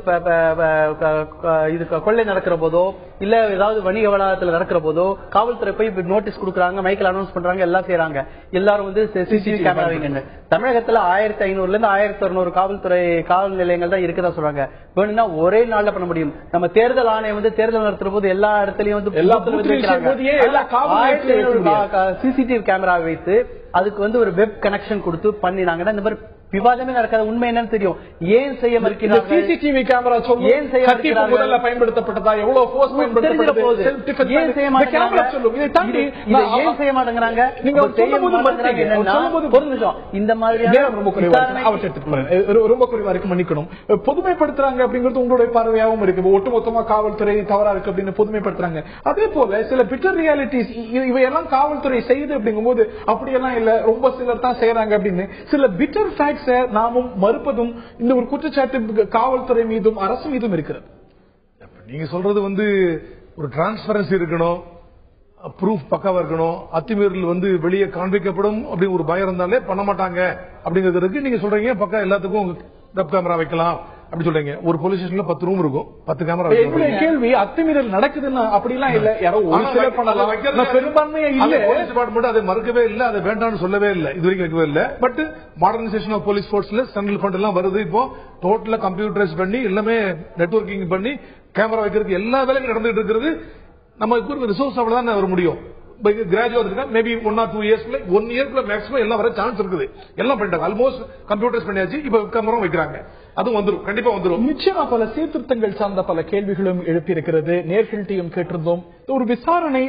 இது கொள்ளை நடக்கிற போதோ இல்ல ஏதாவது வணிக வளாகத்துல நடக்கிற போதோ காவல்துறை போய் நோட்டீஸ் கொடுக்கறாங்க, மைக்கில் அனௌன்ஸ் பண்றாங்க, எல்லாம் செய்யறாங்க. எல்லாரும் வந்து சிசிடிவி கேமரா வைங்க. தமிழகத்துல 1500 இருந்து 1600 காவல் நிலையங்கள் தான் இருக்குதா சொல்றாங்க. வேணும்னா ஒரே நாள்ல பண்ண முடியும். நம்ம தேர்தல் ஆணையம் வந்து தேர்தல் நடத்துற போது எல்லா இடத்துலயும் வந்து சிசிடிவி கேமரா வைத்து அதுக்கு வந்து ஒரு வெப் கனெக்ஷன் கொடுத்து பண்ணினாங்கன்னா இந்த மாதிரி விவாதமே நடக்காத. உண்மை என்னன்னு தெரியும். ஏன் செய்ய மறுக்கிறார்கள்? சிசிடிவி கேமரா ஏன் செய்ய மறுக்கிறார்கள்? பயன்படுத்தப்பட்டதா, எவ்வளவு ஃபோர்ஸ் பயன்படுத்தப்பட்டது, ஏன் செய்ய மாட்டேங்கிறாங்க? ஏன் செய்ய மாட்டேங்கிறாங்க? நீங்க ஒரு நிமிஷம் இந்த மாதிரியான ரொம்ப குறைவா இருக்கு, மன்னிக்கணும். பொதுமைப்படுத்துறாங்க அப்படிங்கிறது உங்களுடைய பார்வையாகவும் இருக்கு. ஒட்டுமொத்தமா காவல்துறை தவறா இருக்கு அப்படின்னு பொதுமைப்படுத்துறாங்க. அதே போல சில பிட்டர் ரியாலிட்டிஸ் இவையெல்லாம் காவல்துறை செய்யுது அப்படிங்கும் போது அப்படியெல்லாம் இல்ல, ரொம்ப சிலர் தான் செய்யறாங்க அப்படின்னு சில பிட்டர் ஃபேக்ட்ஸ் நாமும் மறுப்பதும் இந்த ஒரு குற்றச்சாட்டு காவல்துறை மீதும் அரசு மீதும் இருக்கிறது. நீங்க சொல்றது வந்து ஒரு டிரான்ஸ்பரன்சி இருக்கணும், ப்ரூஃப் பக்காவா இருக்கணும், அத்துமீறல் வந்து வெளியே காண்பிக்கப்படும் அப்படின்னு ஒரு பயம் இருந்தாலே பண்ண மாட்டாங்க அப்படிங்கிறதுக்கு நீங்க சொல்றீங்க. பக்கா எல்லாத்துக்கும் வெப் கேமரா வைக்கலாம் அப்படி சொல்றீங்க. ஒரு போலீஸ் ஸ்டேஷன்ல 10 ரூம் இருக்கும், 10 கேமரா. கேள்வி அத்துமீறல் நடக்குதுன்னா அப்படிலாம் இல்ல, யாரோ ஒரு சிலர் பண்ணலாம், பெரும்பான்மையா இல்ல. போலீஸ் டிபார்ட்மெண்ட் அதை மறுக்கவே இல்லை, அதை வேண்டாம்னு சொல்லவே இல்லை, இது வரைக்கும் வைக்கவே இல்லை. பட் மாடர்னைசேஷன் ஆஃப் போலீஸ் போர்ஸ்ல சென்ட்ரல் ஃபண்ட் எல்லாம் வருது. இப்போ டோட்டலா கம்ப்யூட்டரைஸ் பண்ணி எல்லாமே நெட்வொர்க்கிங் பண்ணி கேமரா வைக்கிறதுக்கு எல்லா வேலையும் நடந்துட்டு இருக்கிறது. நம்ம ரிசோர்ஸ் அவ்வளவுதான் வர முடியும். கிராஜுவேட் மேபி 1 or 2 இயர்ஸ்ல 1 இயர்க்குள்ள மேக்ஸிமம் எல்லாம் வர சான்ஸ் இருக்குது. எல்லாம் பண்ணிட்டாங்க, ஆல்மோஸ்ட் கம்ப்யூட்டர்ஸ் பண்ணியாச்சு. இப்ப கேமரா வைக்கிறாங்க, அதுவும் வந்துடும், கண்டிப்பா வந்துடும். நிச்சயமா பல சீர்திருத்தங்கள் சார்ந்த பல கேள்விகளும் எழுப்பி இருக்கிறது. நேர்கள்ட்டையும் கேட்டிருந்தோம். ஒரு விசாரணை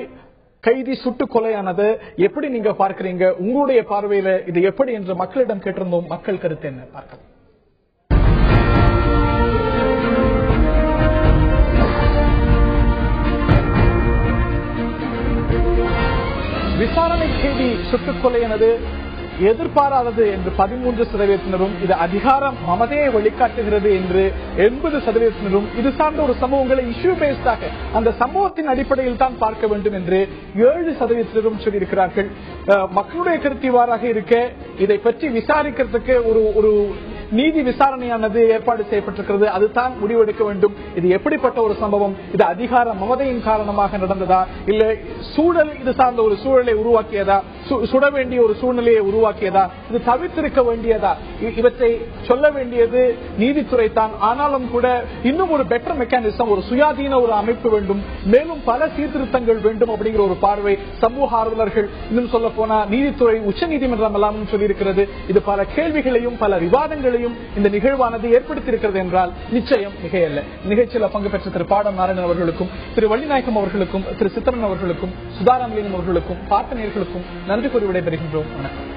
கைதி சுட்டு கொலையானது எப்படி நீங்க பார்க்கிறீங்க? உங்களுடைய பார்வையில இது எப்படி என்று மக்களிடம் கேட்டிருந்தோம். மக்கள் கருத்து என்ன பார்க்கலாம். விசாரணை கைதி சுட்டுக் கொலையானது எதிர்பாராதது என்று 13% இது அதிகாரம் மமதையை வெளிக்காட்டுகிறது என்று 80% இது சார்ந்த ஒரு சமூகங்களை இஷ்யூ பேஸ்டாக அந்த சமூகத்தின் அடிப்படையில் தான் பார்க்க வேண்டும் என்று 7% சொல்லியிருக்கிறார்கள். மக்களுடைய கருத்து இவ்வாறாக இருக்க இதை பற்றி விசாரிக்கிறதுக்கு ஒரு நீதி விசாரணையானது ஏற்பாடு செய்யப்பட்டிருக்கிறது. அதுதான் முடிவெடுக்க வேண்டும். இது எப்படிப்பட்ட ஒரு சம்பவம், இது அதிகார மமதையின் காரணமாக நடந்ததா, இல்ல சூழல் இது சார்ந்த ஒரு சூழலை உருவாக்கியதா, சுட வேண்டிய ஒரு சூழ்நிலையை உருவாக்கியதா, இது தவிர்த்திருக்க வேண்டியதா, இவற்றை சொல்ல வேண்டியது நீதித்துறை தான். ஆனாலும் கூட இன்னும் ஒரு பெட்டர் மெக்கானிசம், ஒரு சுயாதீன ஒரு அமைப்பு வேண்டும், மேலும் பல சீர்திருத்தங்கள் வேண்டும் அப்படிங்கிற ஒரு பார்வை சமூக ஆர்வலர்கள், இன்னும் சொல்ல போனா நீதித்துறை, உச்ச நீதிமன்றம் எல்லாம் சொல்லியிருக்கிறது. இது பல கேள்விகளையும் பல விவாதங்களையும் இந்த நிகழ்வானது ஏற்படுத்தியிருக்கிறது என்றால் நிச்சயம் மிகையல்ல. நிகழ்ச்சியில் பங்கு பெற்ற திரு பாடம் நாராயணன் அவர்களுக்கும், திரு வள்ளிநாயகம் அவர்களுக்கும், திரு சித்தரன் அவர்களுக்கும், சுதாராமலிங்கம் அவர்களுக்கும், பார்த்த நேயர்களுக்கும் நன்றி கூறி விடைபெறுகின்றோம். வணக்கம்.